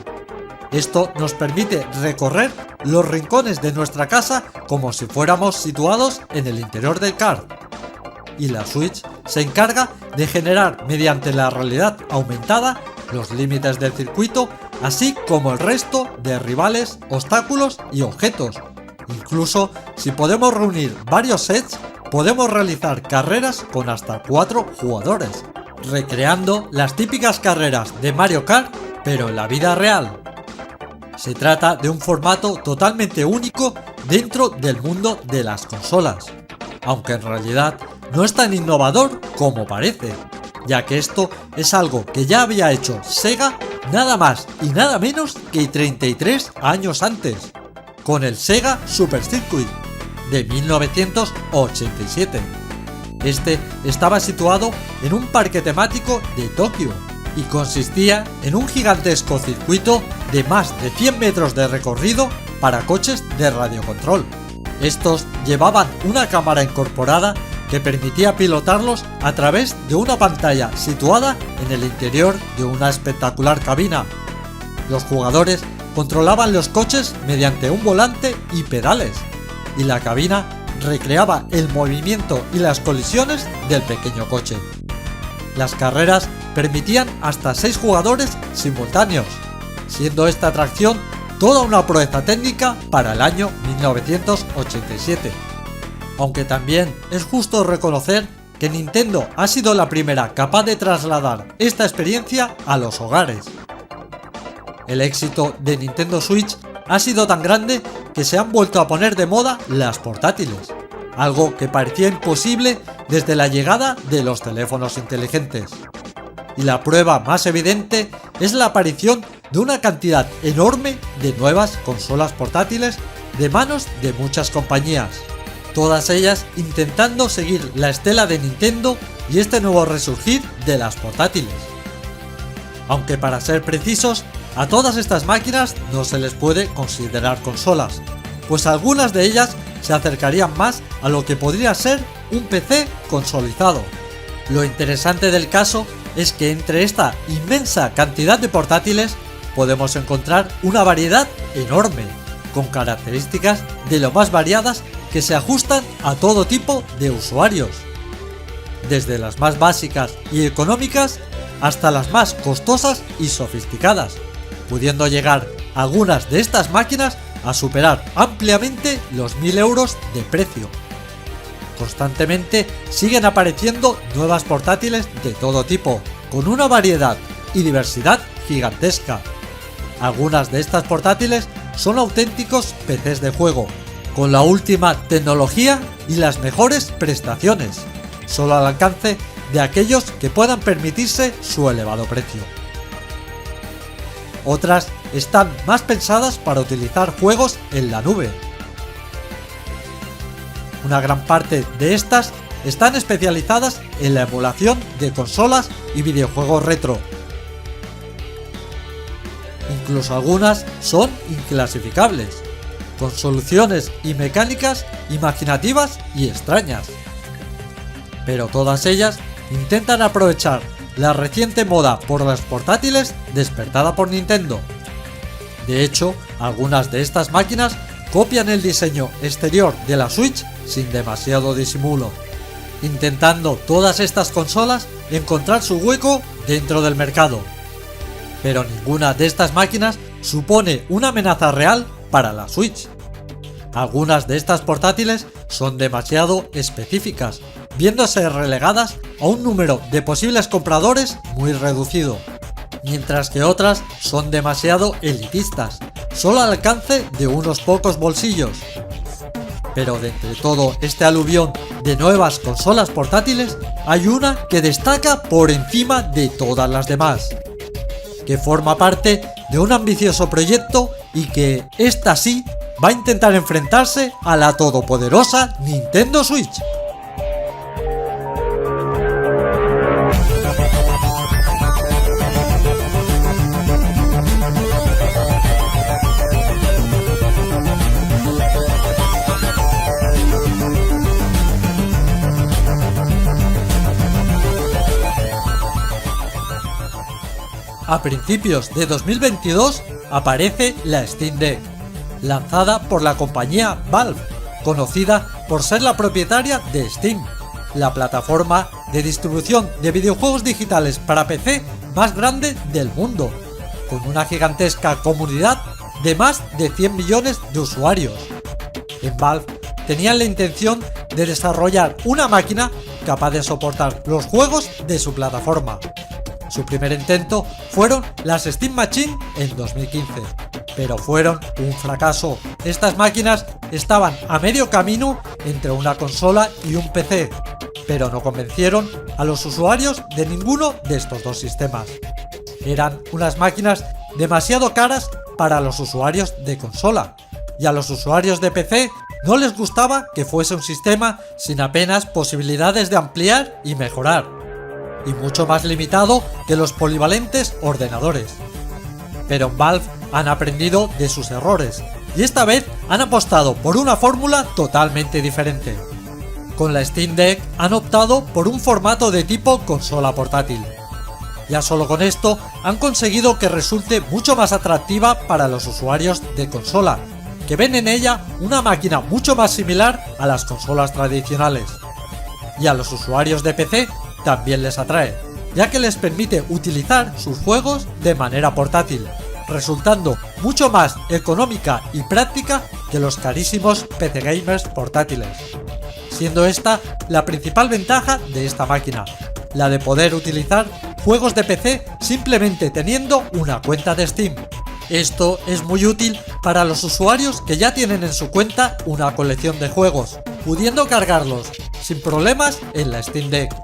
Esto nos permite recorrer los rincones de nuestra casa como si fuéramos situados en el interior del kart. Y la Switch se encarga de generar mediante la realidad aumentada los límites del circuito, así como el resto de rivales, obstáculos y objetos. Incluso si podemos reunir varios sets, podemos realizar carreras con hasta 4 jugadores, recreando las típicas carreras de Mario Kart, pero en la vida real. Se trata de un formato totalmente único dentro del mundo de las consolas, aunque en realidad no es tan innovador como parece, ya que esto es algo que ya había hecho Sega nada más y nada menos que 33 años antes, con el Sega Super Circuit de 1987. Este estaba situado en un parque temático de Tokio y consistía en un gigantesco circuito de más de 100 metros de recorrido para coches de radiocontrol. Estos llevaban una cámara incorporada que permitía pilotarlos a través de una pantalla situada en el interior de una espectacular cabina. Los jugadores controlaban los coches mediante un volante y pedales, y la cabina recreaba el movimiento y las colisiones del pequeño coche. Las carreras permitían hasta 6 jugadores simultáneos, siendo esta atracción toda una proeza técnica para el año 1987. Aunque también es justo reconocer que Nintendo ha sido la primera capaz de trasladar esta experiencia a los hogares. El éxito de Nintendo Switch ha sido tan grande que se han vuelto a poner de moda las portátiles, algo que parecía imposible desde la llegada de los teléfonos inteligentes. Y la prueba más evidente es la aparición de una cantidad enorme de nuevas consolas portátiles de manos de muchas compañías, todas ellas intentando seguir la estela de Nintendo y este nuevo resurgir de las portátiles. Aunque para ser precisos, A todas estas máquinas no se les puede considerar consolas, pues algunas de ellas se acercarían más a lo que podría ser un PC consolizado. Lo interesante del caso es que entre esta inmensa cantidad de portátiles podemos encontrar una variedad enorme, con características de lo más variadas que se ajustan a todo tipo de usuarios, desde las más básicas y económicas hasta las más costosas y sofisticadas, pudiendo llegar algunas de estas máquinas a superar ampliamente los 1000 euros de precio. Constantemente siguen apareciendo nuevas portátiles de todo tipo, con una variedad y diversidad gigantesca. Algunas de estas portátiles son auténticos PCs de juego, con la última tecnología y las mejores prestaciones, solo al alcance de aquellos que puedan permitirse su elevado precio. Otras están más pensadas para utilizar juegos en la nube. Una gran parte de estas están especializadas en la emulación de consolas y videojuegos retro. Incluso algunas son inclasificables, con soluciones y mecánicas imaginativas y extrañas. Pero todas ellas intentan aprovechar la reciente moda por las portátiles despertada por Nintendo. De hecho, algunas de estas máquinas copian el diseño exterior de la Switch sin demasiado disimulo, intentando todas estas consolas encontrar su hueco dentro del mercado. Pero ninguna de estas máquinas supone una amenaza real para la Switch. Algunas de estas portátiles son demasiado específicas, viéndose relegadas a un número de posibles compradores muy reducido, mientras que otras son demasiado elitistas, solo al alcance de unos pocos bolsillos. Pero de entre todo este aluvión de nuevas consolas portátiles, hay una que destaca por encima de todas las demás, que forma parte de un ambicioso proyecto y que, esta sí, va a intentar enfrentarse a la todopoderosa Nintendo Switch. A principios de 2022 aparece la Steam Deck, lanzada por la compañía Valve, conocida por ser la propietaria de Steam, la plataforma de distribución de videojuegos digitales para PC más grande del mundo, con una gigantesca comunidad de más de 100 millones de usuarios. En Valve tenían la intención de desarrollar una máquina capaz de soportar los juegos de su plataforma. Su primer intento fueron las Steam Machine en 2015, pero fueron un fracaso. Estas máquinas estaban a medio camino entre una consola y un PC, pero no convencieron a los usuarios de ninguno de estos dos sistemas. Eran unas máquinas demasiado caras para los usuarios de consola, y a los usuarios de PC no les gustaba que fuese un sistema sin apenas posibilidades de ampliar y mejorar, y mucho más limitado que los polivalentes ordenadores. Pero en Valve han aprendido de sus errores, y esta vez han apostado por una fórmula totalmente diferente. Con la Steam Deck han optado por un formato de tipo consola portátil. Ya solo con esto han conseguido que resulte mucho más atractiva para los usuarios de consola, que ven en ella una máquina mucho más similar a las consolas tradicionales. Y a los usuarios de PC también les atrae, ya que les permite utilizar sus juegos de manera portátil, resultando mucho más económica y práctica que los carísimos PC gamers portátiles, siendo esta la principal ventaja de esta máquina, la de poder utilizar juegos de PC simplemente teniendo una cuenta de Steam. Esto es muy útil para los usuarios que ya tienen en su cuenta una colección de juegos, pudiendo cargarlos sin problemas en la Steam Deck.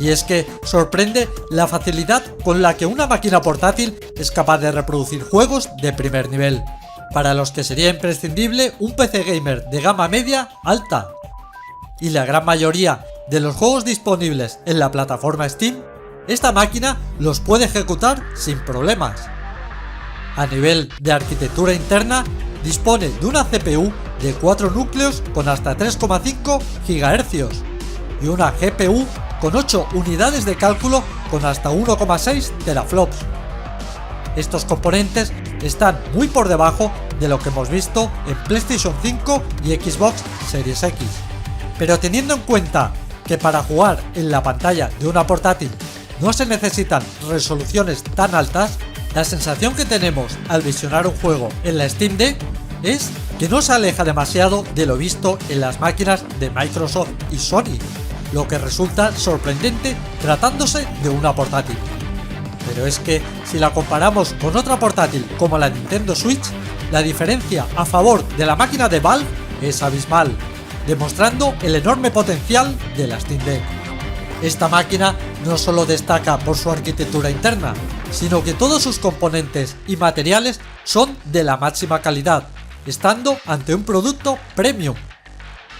Y es que sorprende la facilidad con la que una máquina portátil es capaz de reproducir juegos de primer nivel, para los que sería imprescindible un PC gamer de gama media alta. Y la gran mayoría de los juegos disponibles en la plataforma Steam, esta máquina los puede ejecutar sin problemas. A nivel de arquitectura interna, dispone de una CPU de 4 núcleos con hasta 3,5 GHz y una GPU con 8 unidades de cálculo con hasta 1,6 teraflops. Estos componentes están muy por debajo de lo que hemos visto en PlayStation 5 y Xbox Series X. Pero teniendo en cuenta que para jugar en la pantalla de una portátil no se necesitan resoluciones tan altas, la sensación que tenemos al visionar un juego en la Steam Deck es que no se aleja demasiado de lo visto en las máquinas de Microsoft y Sony, lo que resulta sorprendente tratándose de una portátil. Pero es que si la comparamos con otra portátil como la Nintendo Switch, la diferencia a favor de la máquina de Valve es abismal, demostrando el enorme potencial de la Steam Deck. Esta máquina no solo destaca por su arquitectura interna, sino que todos sus componentes y materiales son de la máxima calidad, estando ante un producto premium.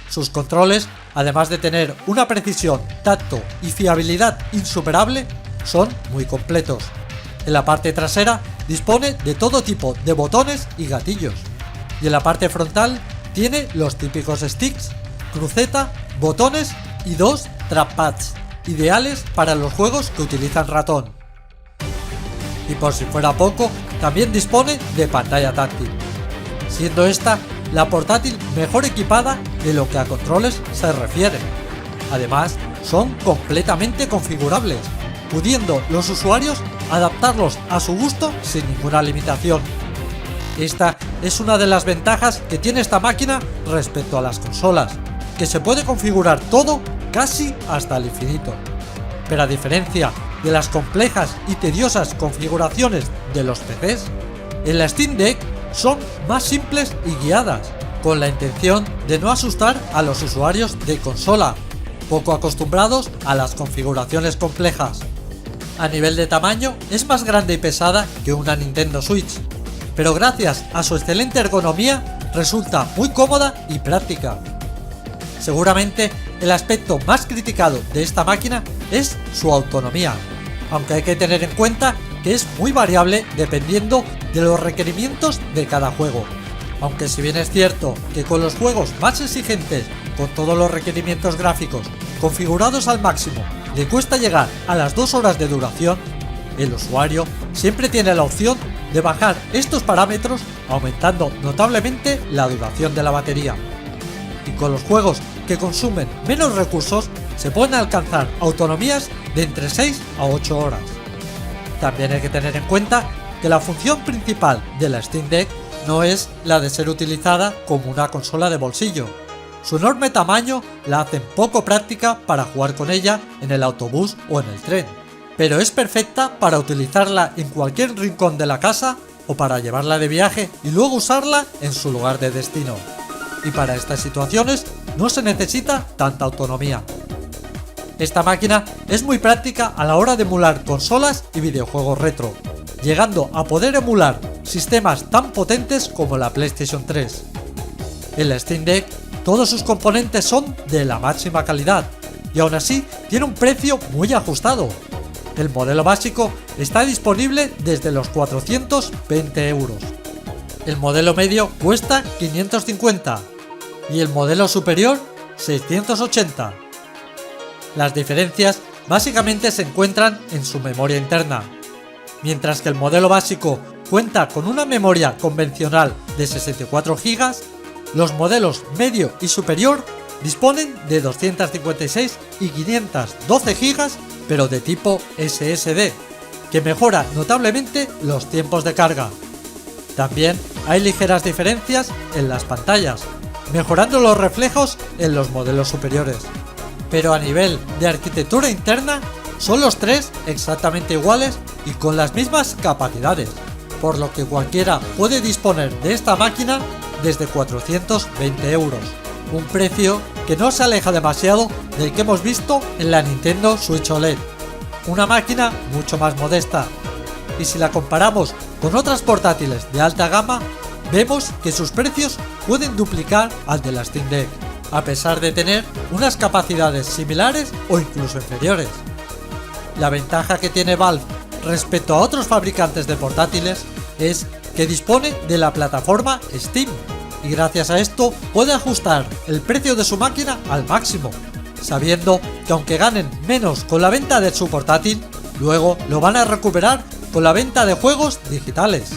Sus controles, además de tener una precisión, tacto y fiabilidad insuperable, son muy completos. En la parte trasera dispone de todo tipo de botones y gatillos, y en la parte frontal tiene los típicos sticks, cruceta, botones y 2 trackpads, ideales para los juegos que utilizan ratón. Y por si fuera poco, también dispone de pantalla táctil, siendo esta la portátil mejor equipada de lo que a controles se refiere. Además, son completamente configurables, pudiendo los usuarios adaptarlos a su gusto sin ninguna limitación. Esta es una de las ventajas que tiene esta máquina respecto a las consolas, que se puede configurar todo casi hasta el infinito. Pero a diferencia de las complejas y tediosas configuraciones de los PCs, en la Steam Deck son más simples y guiadas, con la intención de no asustar a los usuarios de consola, poco acostumbrados a las configuraciones complejas. A nivel de tamaño es más grande y pesada que una Nintendo Switch, pero gracias a su excelente ergonomía resulta muy cómoda y práctica. Seguramente el aspecto más criticado de esta máquina es su autonomía, aunque hay que tener en cuenta que es muy variable dependiendo de los requerimientos de cada juego. Aunque si bien es cierto que con los juegos más exigentes, con todos los requerimientos gráficos configurados al máximo, le cuesta llegar a las 2 horas de duración, el usuario siempre tiene la opción de bajar estos parámetros aumentando notablemente la duración de la batería. Y con los juegos que consumen menos recursos se pueden alcanzar autonomías de entre 6 a 8 horas. También hay que tener en cuenta que la función principal de la Steam Deck no es la de ser utilizada como una consola de bolsillo. Su enorme tamaño la hacen poco práctica para jugar con ella en el autobús o en el tren, pero es perfecta para utilizarla en cualquier rincón de la casa o para llevarla de viaje y luego usarla en su lugar de destino. Y para estas situaciones no se necesita tanta autonomía. Esta máquina es muy práctica a la hora de emular consolas y videojuegos retro, llegando a poder emular sistemas tan potentes como la PlayStation 3. En la Steam Deck todos sus componentes son de la máxima calidad y aún así tiene un precio muy ajustado. El modelo básico está disponible desde los 420 euros. El modelo medio cuesta 550 y el modelo superior 680. Las diferencias básicamente se encuentran en su memoria interna. Mientras que el modelo básico cuenta con una memoria convencional de 64 GB, los modelos medio y superior disponen de 256 y 512 GB, pero de tipo SSD, que mejora notablemente los tiempos de carga. También hay ligeras diferencias en las pantallas, mejorando los reflejos en los modelos superiores. Pero a nivel de arquitectura interna, son los tres exactamente iguales y con las mismas capacidades, por lo que cualquiera puede disponer de esta máquina desde 420 euros, un precio que no se aleja demasiado del que hemos visto en la Nintendo Switch OLED, una máquina mucho más modesta, y si la comparamos con otras portátiles de alta gama, vemos que sus precios pueden duplicar al de la Steam Deck, a pesar de tener unas capacidades similares o incluso inferiores. La ventaja que tiene Valve respecto a otros fabricantes de portátiles es que dispone de la plataforma Steam, y gracias a esto puede ajustar el precio de su máquina al máximo, sabiendo que aunque ganen menos con la venta de su portátil, luego lo van a recuperar con la venta de juegos digitales.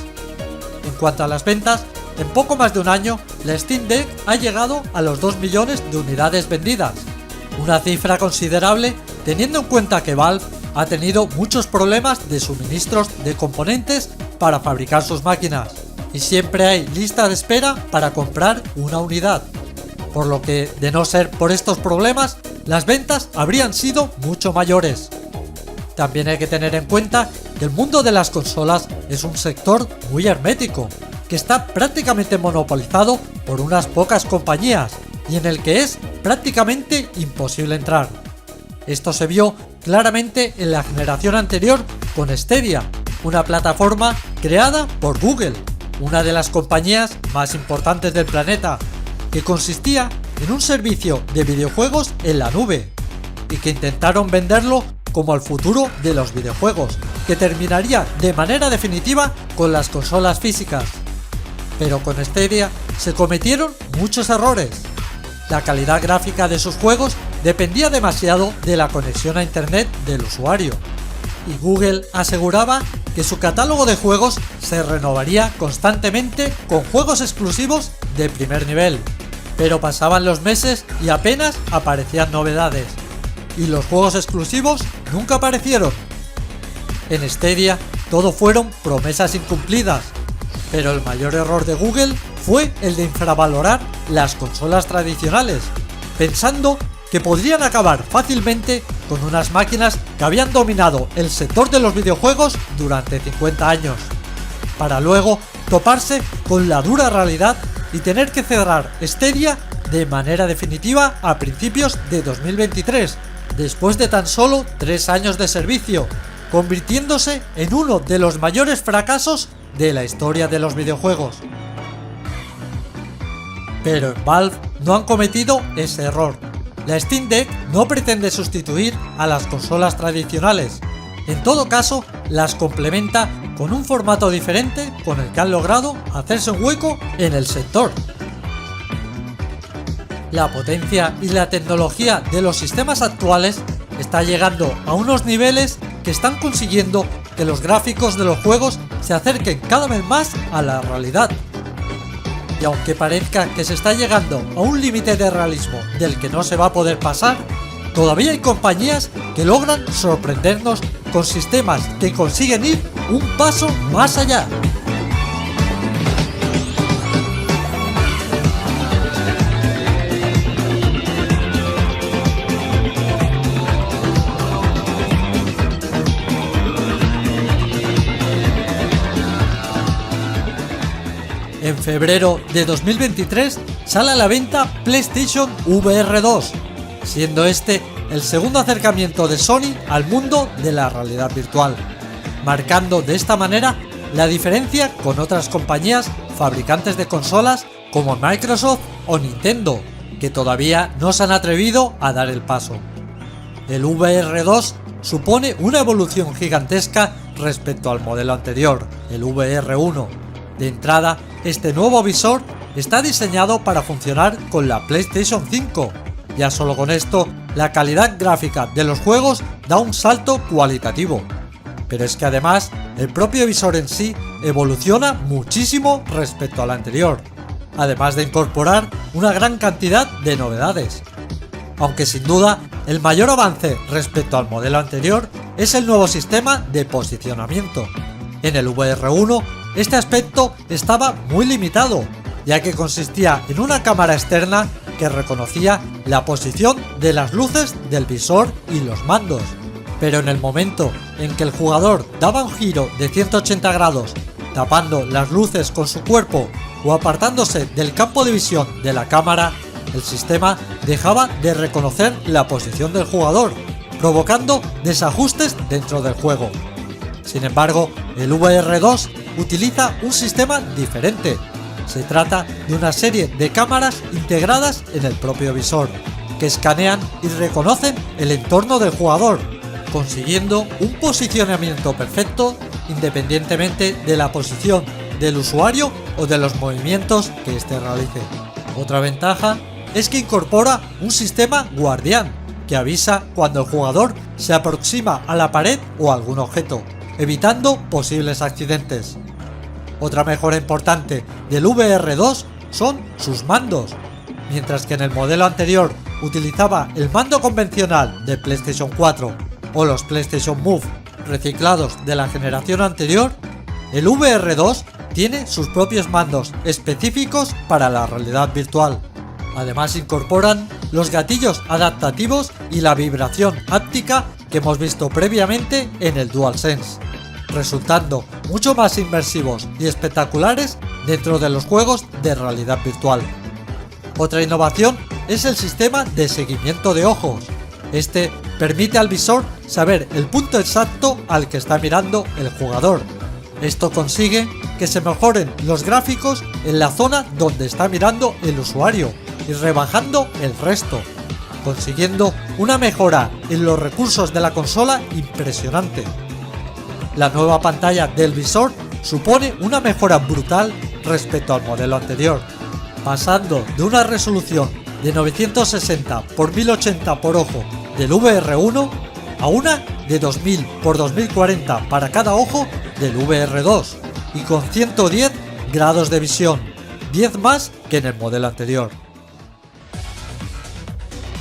En cuanto a las ventas, en poco más de un año, la Steam Deck ha llegado a los 2 millones de unidades vendidas, una cifra considerable teniendo en cuenta que Valve ha tenido muchos problemas de suministros de componentes para fabricar sus máquinas, y siempre hay lista de espera para comprar una unidad, por lo que, de no ser por estos problemas, las ventas habrían sido mucho mayores. También hay que tener en cuenta que el mundo de las consolas es un sector muy hermético, que está prácticamente monopolizado por unas pocas compañías y en el que es prácticamente imposible entrar. Esto se vio claramente en la generación anterior con Stadia, una plataforma creada por Google, una de las compañías más importantes del planeta, que consistía en un servicio de videojuegos en la nube, y que intentaron venderlo como el futuro de los videojuegos, que terminaría de manera definitiva con las consolas físicas. Pero con Stadia se cometieron muchos errores. La calidad gráfica de sus juegos dependía demasiado de la conexión a internet del usuario, y Google aseguraba que su catálogo de juegos se renovaría constantemente con juegos exclusivos de primer nivel, pero pasaban los meses y apenas aparecían novedades, y los juegos exclusivos nunca aparecieron. En Stadia todo fueron promesas incumplidas, pero el mayor error de Google fue el de infravalorar las consolas tradicionales, pensando que podrían acabar fácilmente con unas máquinas que habían dominado el sector de los videojuegos durante 50 años, para luego toparse con la dura realidad y tener que cerrar Stadia de manera definitiva a principios de 2023, después de tan solo 3 años de servicio, convirtiéndose en uno de los mayores fracasos de la historia de los videojuegos. Pero en Valve no han cometido ese error. La Steam Deck no pretende sustituir a las consolas tradicionales. En todo caso, las complementa con un formato diferente con el que han logrado hacerse un hueco en el sector. La potencia y la tecnología de los sistemas actuales está llegando a unos niveles que están consiguiendo que los gráficos de los juegos se acerquen cada vez más a la realidad. Y aunque parezca que se está llegando a un límite de realismo del que no se va a poder pasar, todavía hay compañías que logran sorprendernos con sistemas que consiguen ir un paso más allá. En febrero de 2023 sale a la venta PlayStation VR 2, siendo este el segundo acercamiento de Sony al mundo de la realidad virtual, marcando de esta manera la diferencia con otras compañías fabricantes de consolas como Microsoft o Nintendo, que todavía no se han atrevido a dar el paso. El VR 2 supone una evolución gigantesca respecto al modelo anterior, el VR 1. De entrada, este nuevo visor está diseñado para funcionar con la PlayStation 5. Ya solo con esto, la calidad gráfica de los juegos da un salto cualitativo. Pero es que además, el propio visor en sí evoluciona muchísimo respecto al anterior, además de incorporar una gran cantidad de novedades. Aunque sin duda, el mayor avance respecto al modelo anterior es el nuevo sistema de posicionamiento. En el VR1, este aspecto estaba muy limitado, ya que consistía en una cámara externa que reconocía la posición de las luces del visor y los mandos. Pero en el momento en que el jugador daba un giro de 180 grados, tapando las luces con su cuerpo o apartándose del campo de visión de la cámara, el sistema dejaba de reconocer la posición del jugador, provocando desajustes dentro del juego. Sin embargo, el VR2 utiliza un sistema diferente. Se trata de una serie de cámaras integradas en el propio visor, que escanean y reconocen el entorno del jugador, consiguiendo un posicionamiento perfecto independientemente de la posición del usuario o de los movimientos que éste realice. Otra ventaja es que incorpora un sistema guardián que avisa cuando el jugador se aproxima a la pared o a algún objeto, evitando posibles accidentes. Otra mejora importante del VR2 son sus mandos. Mientras que en el modelo anterior utilizaba el mando convencional de PlayStation 4 o los PlayStation Move reciclados de la generación anterior, el VR2 tiene sus propios mandos específicos para la realidad virtual. Además incorporan los gatillos adaptativos y la vibración háptica que hemos visto previamente en el DualSense, resultando mucho más inmersivos y espectaculares dentro de los juegos de realidad virtual. Otra innovación es el sistema de seguimiento de ojos. Este permite al visor saber el punto exacto al que está mirando el jugador. Esto consigue que se mejoren los gráficos en la zona donde está mirando el usuario y rebajando el resto, consiguiendo una mejora en los recursos de la consola impresionante. La nueva pantalla del visor supone una mejora brutal respecto al modelo anterior, pasando de una resolución de 960 x 1080 por ojo del VR1 a una de 2000 x 2040 para cada ojo del VR2 y con 110 grados de visión, 10 más que en el modelo anterior.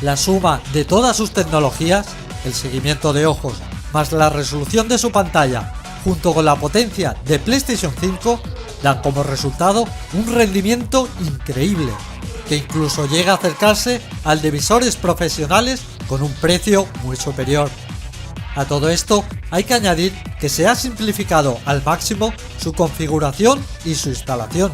La suma de todas sus tecnologías, el seguimiento de ojos más la resolución de su pantalla junto con la potencia de PlayStation 5 dan como resultado un rendimiento increíble, que incluso llega a acercarse al de visores profesionales con un precio muy superior. A todo esto hay que añadir que se ha simplificado al máximo su configuración y su instalación.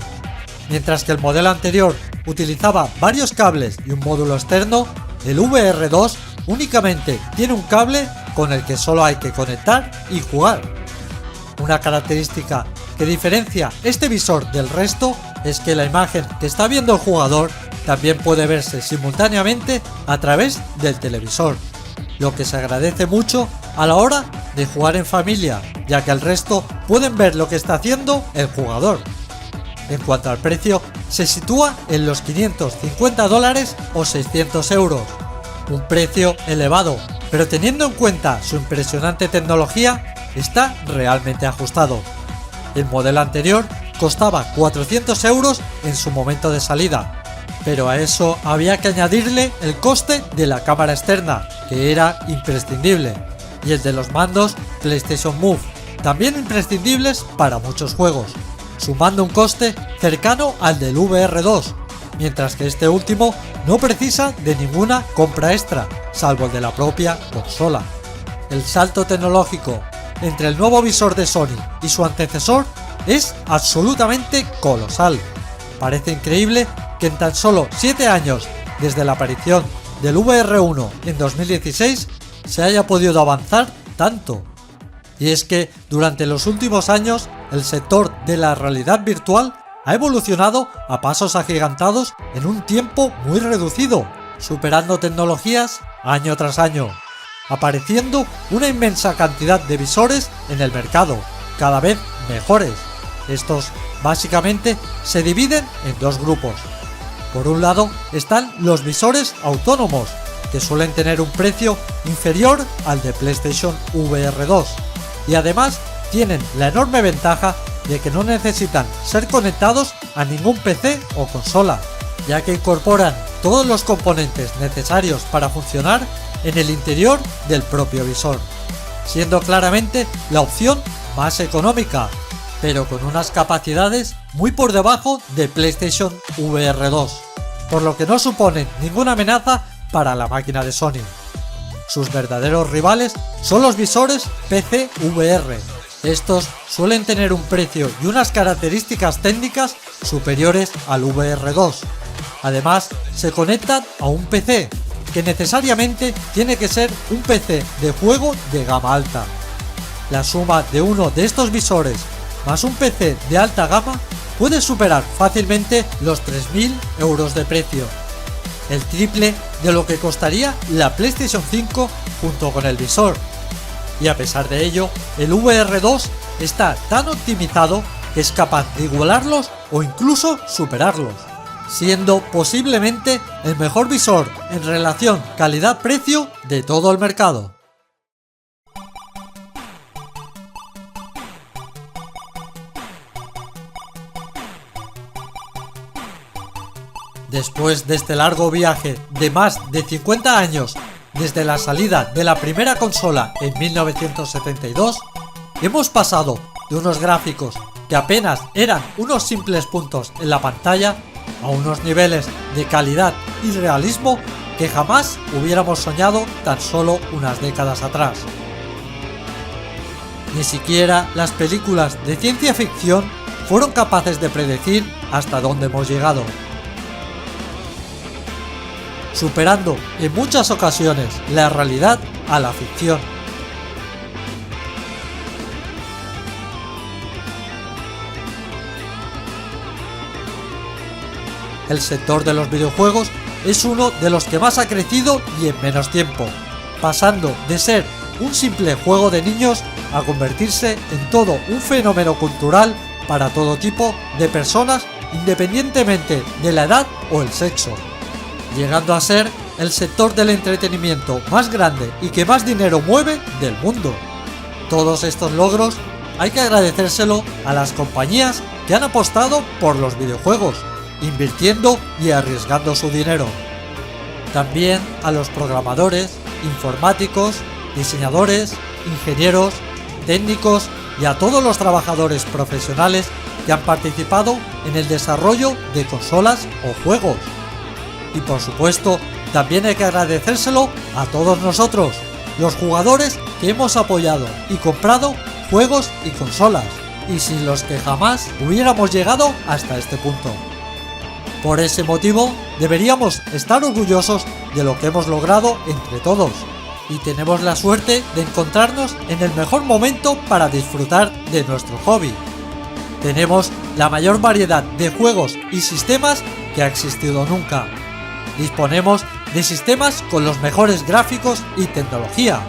Mientras que el modelo anterior utilizaba varios cables y un módulo externo, el VR2 únicamente tiene un cable con el que solo hay que conectar y jugar. Una característica que diferencia este visor del resto es que la imagen que está viendo el jugador también puede verse simultáneamente a través del televisor, lo que se agradece mucho a la hora de jugar en familia, ya que el resto pueden ver lo que está haciendo el jugador. En cuanto al precio, se sitúa en los $550 o 600 euros, un precio elevado, pero teniendo en cuenta su impresionante tecnología, está realmente ajustado. El modelo anterior costaba 400 euros en su momento de salida, pero a eso había que añadirle el coste de la cámara externa, que era imprescindible, y el de los mandos PlayStation Move, también imprescindibles para muchos juegos, sumando un coste cercano al del VR2, mientras que este último no precisa de ninguna compra extra, salvo el de la propia consola. El salto tecnológico entre el nuevo visor de Sony y su antecesor es absolutamente colosal. Parece increíble que en tan solo 7 años desde la aparición del VR1 en 2016 se haya podido avanzar tanto. Y es que durante los últimos años el sector de la realidad virtual ha evolucionado a pasos agigantados en un tiempo muy reducido, superando tecnologías año tras año, apareciendo una inmensa cantidad de visores en el mercado, cada vez mejores. Estos básicamente se dividen en dos grupos. Por un lado están los visores autónomos, que suelen tener un precio inferior al de PlayStation VR2 y además tienen la enorme ventaja de que no necesitan ser conectados a ningún PC o consola, ya que incorporan todos los componentes necesarios para funcionar en el interior del propio visor, siendo claramente la opción más económica, pero con unas capacidades muy por debajo de PlayStation VR2, por lo que no suponen ninguna amenaza para la máquina de Sony. Sus verdaderos rivales son los visores PC VR. Estos suelen tener un precio y unas características técnicas superiores al VR2. Además, se conectan a un PC, que necesariamente tiene que ser un PC de juego de gama alta. La suma de uno de estos visores más un PC de alta gama puede superar fácilmente los 3.000 euros de precio, el triple de lo que costaría la PlayStation 5 junto con el visor. Y a pesar de ello, el VR2 está tan optimizado que es capaz de igualarlos o incluso superarlos, siendo posiblemente el mejor visor en relación calidad-precio de todo el mercado. Después de este largo viaje de más de 50 años desde la salida de la primera consola en 1972, hemos pasado de unos gráficos que apenas eran unos simples puntos en la pantalla a unos niveles de calidad y realismo que jamás hubiéramos soñado tan solo unas décadas atrás. Ni siquiera las películas de ciencia ficción fueron capaces de predecir hasta dónde hemos llegado, superando en muchas ocasiones la realidad a la ficción. El sector de los videojuegos es uno de los que más ha crecido y en menos tiempo, pasando de ser un simple juego de niños a convertirse en todo un fenómeno cultural para todo tipo de personas, independientemente de la edad o el sexo, llegando a ser el sector del entretenimiento más grande y que más dinero mueve del mundo. Todos estos logros hay que agradecérselo a las compañías que han apostado por los videojuegos, invirtiendo y arriesgando su dinero. También a los programadores, informáticos, diseñadores, ingenieros, técnicos y a todos los trabajadores profesionales que han participado en el desarrollo de consolas o juegos. Y por supuesto, también hay que agradecérselo a todos nosotros, los jugadores que hemos apoyado y comprado juegos y consolas, y sin los que jamás hubiéramos llegado hasta este punto. Por ese motivo, deberíamos estar orgullosos de lo que hemos logrado entre todos, y tenemos la suerte de encontrarnos en el mejor momento para disfrutar de nuestro hobby. Tenemos la mayor variedad de juegos y sistemas que ha existido nunca. Disponemos de sistemas con los mejores gráficos y tecnología,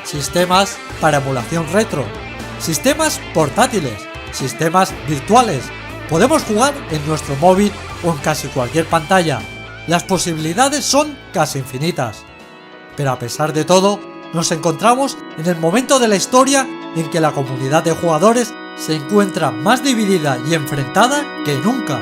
sistemas para emulación retro, sistemas portátiles, sistemas virtuales. Podemos jugar en nuestro móvil o en casi cualquier pantalla. Las posibilidades son casi infinitas. Pero a pesar de todo, nos encontramos en el momento de la historia en que la comunidad de jugadores se encuentra más dividida y enfrentada que nunca.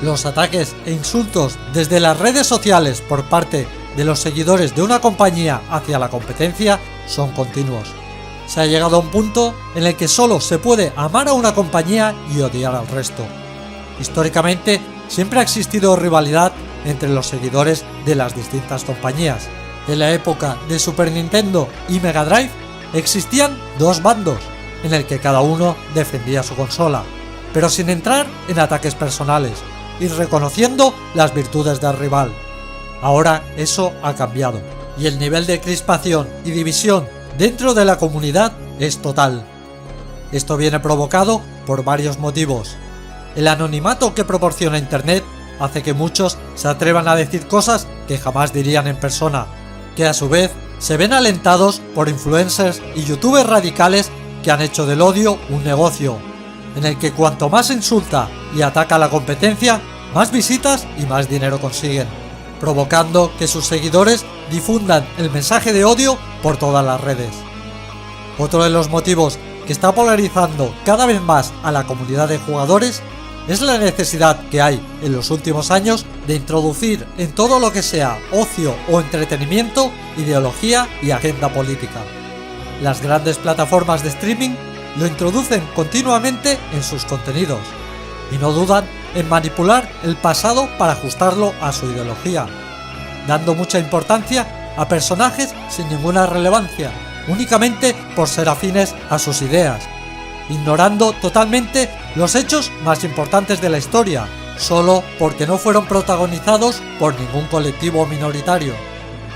Los ataques e insultos desde las redes sociales por parte de los seguidores de una compañía hacia la competencia son continuos. Se ha llegado a un punto en el que solo se puede amar a una compañía y odiar al resto. Históricamente siempre ha existido rivalidad entre los seguidores de las distintas compañías. En la época de Super Nintendo y Mega Drive existían dos bandos, en el que cada uno defendía su consola, pero sin entrar en ataques personales y reconociendo las virtudes del rival. Ahora eso ha cambiado, y el nivel de crispación y división dentro de la comunidad es total. Esto viene provocado por varios motivos. El anonimato que proporciona Internet hace que muchos se atrevan a decir cosas que jamás dirían en persona, que a su vez se ven alentados por influencers y youtubers radicales que han hecho del odio un negocio, en el que cuanto más insulta y ataca a la competencia, más visitas y más dinero consiguen, provocando que sus seguidores difundan el mensaje de odio por todas las redes. Otro de los motivos que está polarizando cada vez más a la comunidad de jugadores es la necesidad que hay en los últimos años de introducir en todo lo que sea ocio o entretenimiento, ideología y agenda política. Las grandes plataformas de streaming lo introducen continuamente en sus contenidos y no dudan en manipular el pasado para ajustarlo a su ideología, dando mucha importancia a personajes sin ninguna relevancia, únicamente por ser afines a sus ideas, ignorando totalmente los hechos más importantes de la historia, solo porque no fueron protagonizados por ningún colectivo minoritario,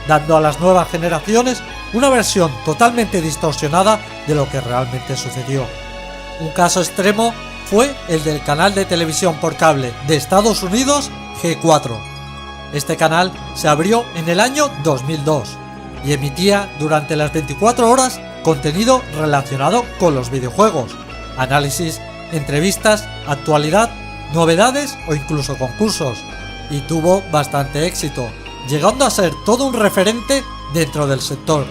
dando a las nuevas generaciones una versión totalmente distorsionada de lo que realmente sucedió. Un caso extremo fue el del canal de televisión por cable de Estados Unidos G4, Este canal se abrió en el año 2002 y emitía durante las 24 horas contenido relacionado con los videojuegos, análisis, entrevistas, actualidad, novedades o incluso concursos, y tuvo bastante éxito, llegando a ser todo un referente dentro del sector.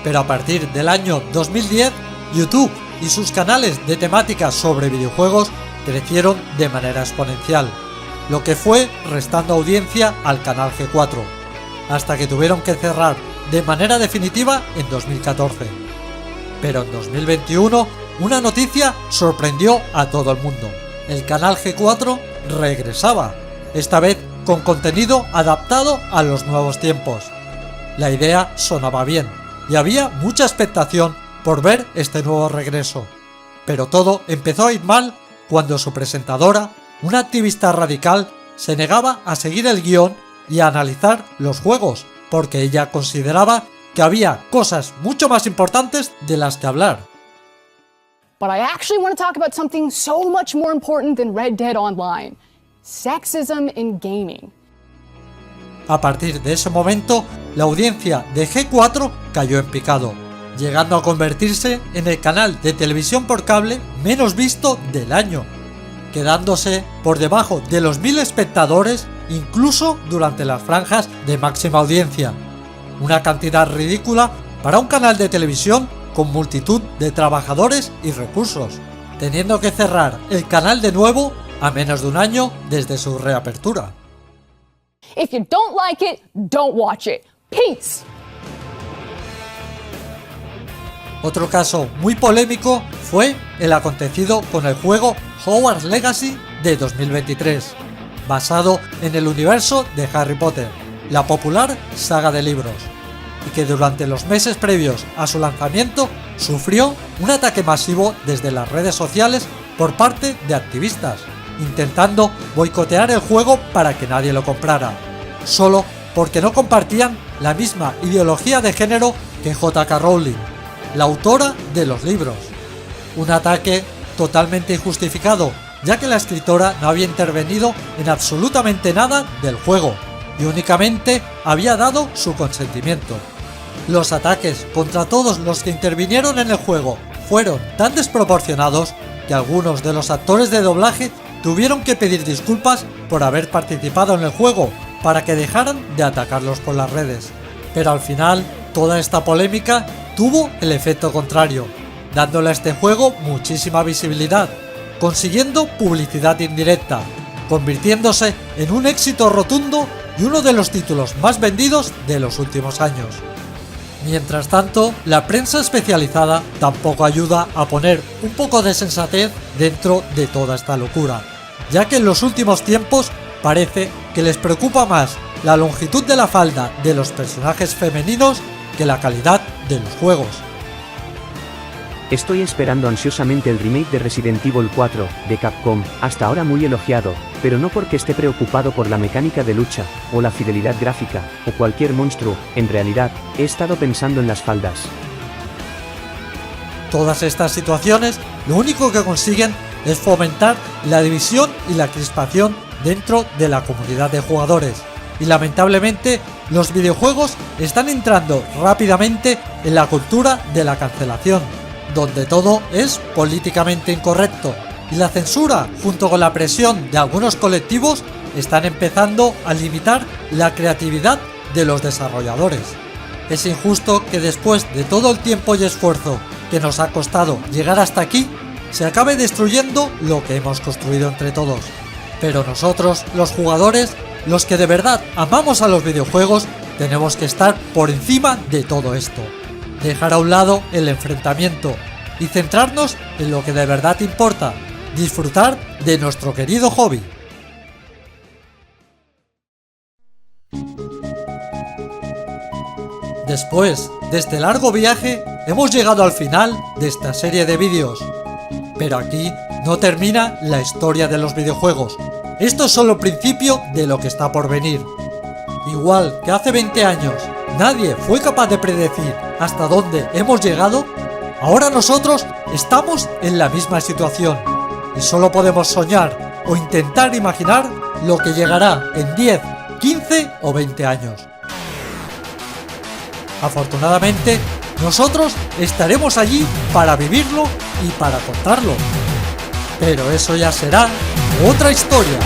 Pero a partir del año 2010, YouTube y sus canales de temáticas sobre videojuegos crecieron de manera exponencial, lo que fue restando audiencia al canal G4, hasta que tuvieron que cerrar de manera definitiva en 2014. Pero en 2021, una noticia sorprendió a todo el mundo. El canal G4 regresaba, esta vez con contenido adaptado a los nuevos tiempos. La idea sonaba bien, y había mucha expectación por ver este nuevo regreso. Pero todo empezó a ir mal cuando su presentadora, una activista radical, se negaba a seguir el guión y a analizar los juegos, porque ella consideraba que había cosas mucho más importantes de las que hablar. But I actually want to talk about something so much more important than Red Dead Online: sexism in gaming. A partir de ese momento, la audiencia de G4 cayó en picado, llegando a convertirse en el canal de televisión por cable menos visto del año, quedándose por debajo de los 1000 espectadores incluso durante las franjas de máxima audiencia, una cantidad ridícula para un canal de televisión con multitud de trabajadores y recursos, teniendo que cerrar el canal de nuevo a menos de un año desde su reapertura. If you don't like it, don't watch it. Peace. Otro caso muy polémico fue el acontecido con el juego Hogwarts Legacy de 2023, basado en el universo de Harry Potter, la popular saga de libros, y que durante los meses previos a su lanzamiento sufrió un ataque masivo desde las redes sociales por parte de activistas, intentando boicotear el juego para que nadie lo comprara, solo porque no compartían la misma ideología de género que J.K. Rowling, la autora de los libros. Un ataque totalmente injustificado, ya que la escritora no había intervenido en absolutamente nada del juego y únicamente había dado su consentimiento. Los ataques contra todos los que intervinieron en el juego fueron tan desproporcionados que algunos de los actores de doblaje tuvieron que pedir disculpas por haber participado en el juego para que dejaran de atacarlos por las redes. Pero al final, toda esta polémica tuvo el efecto contrario, dándole a este juego muchísima visibilidad, consiguiendo publicidad indirecta, convirtiéndose en un éxito rotundo y uno de los títulos más vendidos de los últimos años. Mientras tanto, la prensa especializada tampoco ayuda a poner un poco de sensatez dentro de toda esta locura, ya que en los últimos tiempos parece que les preocupa más la longitud de la falda de los personajes femeninos que la calidad de los juegos. Estoy esperando ansiosamente el remake de Resident Evil 4, de Capcom, hasta ahora muy elogiado, pero no porque esté preocupado por la mecánica de lucha, o la fidelidad gráfica, o cualquier monstruo. En realidad, he estado pensando en las faldas. Todas estas situaciones lo único que consiguen es fomentar la división y la crispación dentro de la comunidad de jugadores, y lamentablemente los videojuegos están entrando rápidamente en la cultura de la cancelación, donde todo es políticamente incorrecto, y la censura junto con la presión de algunos colectivos están empezando a limitar la creatividad de los desarrolladores. Es injusto que después de todo el tiempo y esfuerzo que nos ha costado llegar hasta aquí, se acabe destruyendo lo que hemos construido entre todos. Pero nosotros, los jugadores, los que de verdad amamos a los videojuegos, tenemos que estar por encima de todo esto. Dejar a un lado el enfrentamiento y centrarnos en lo que de verdad importa, disfrutar de nuestro querido hobby. Después de este largo viaje, hemos llegado al final de esta serie de vídeos. Pero aquí no termina la historia de los videojuegos. Esto es solo el principio de lo que está por venir. Igual que hace 20 años nadie fue capaz de predecir hasta dónde hemos llegado, ahora nosotros estamos en la misma situación y solo podemos soñar o intentar imaginar lo que llegará en 10, 15 o 20 años. Afortunadamente, nosotros estaremos allí para vivirlo y para contarlo. Pero eso ya será otra historia.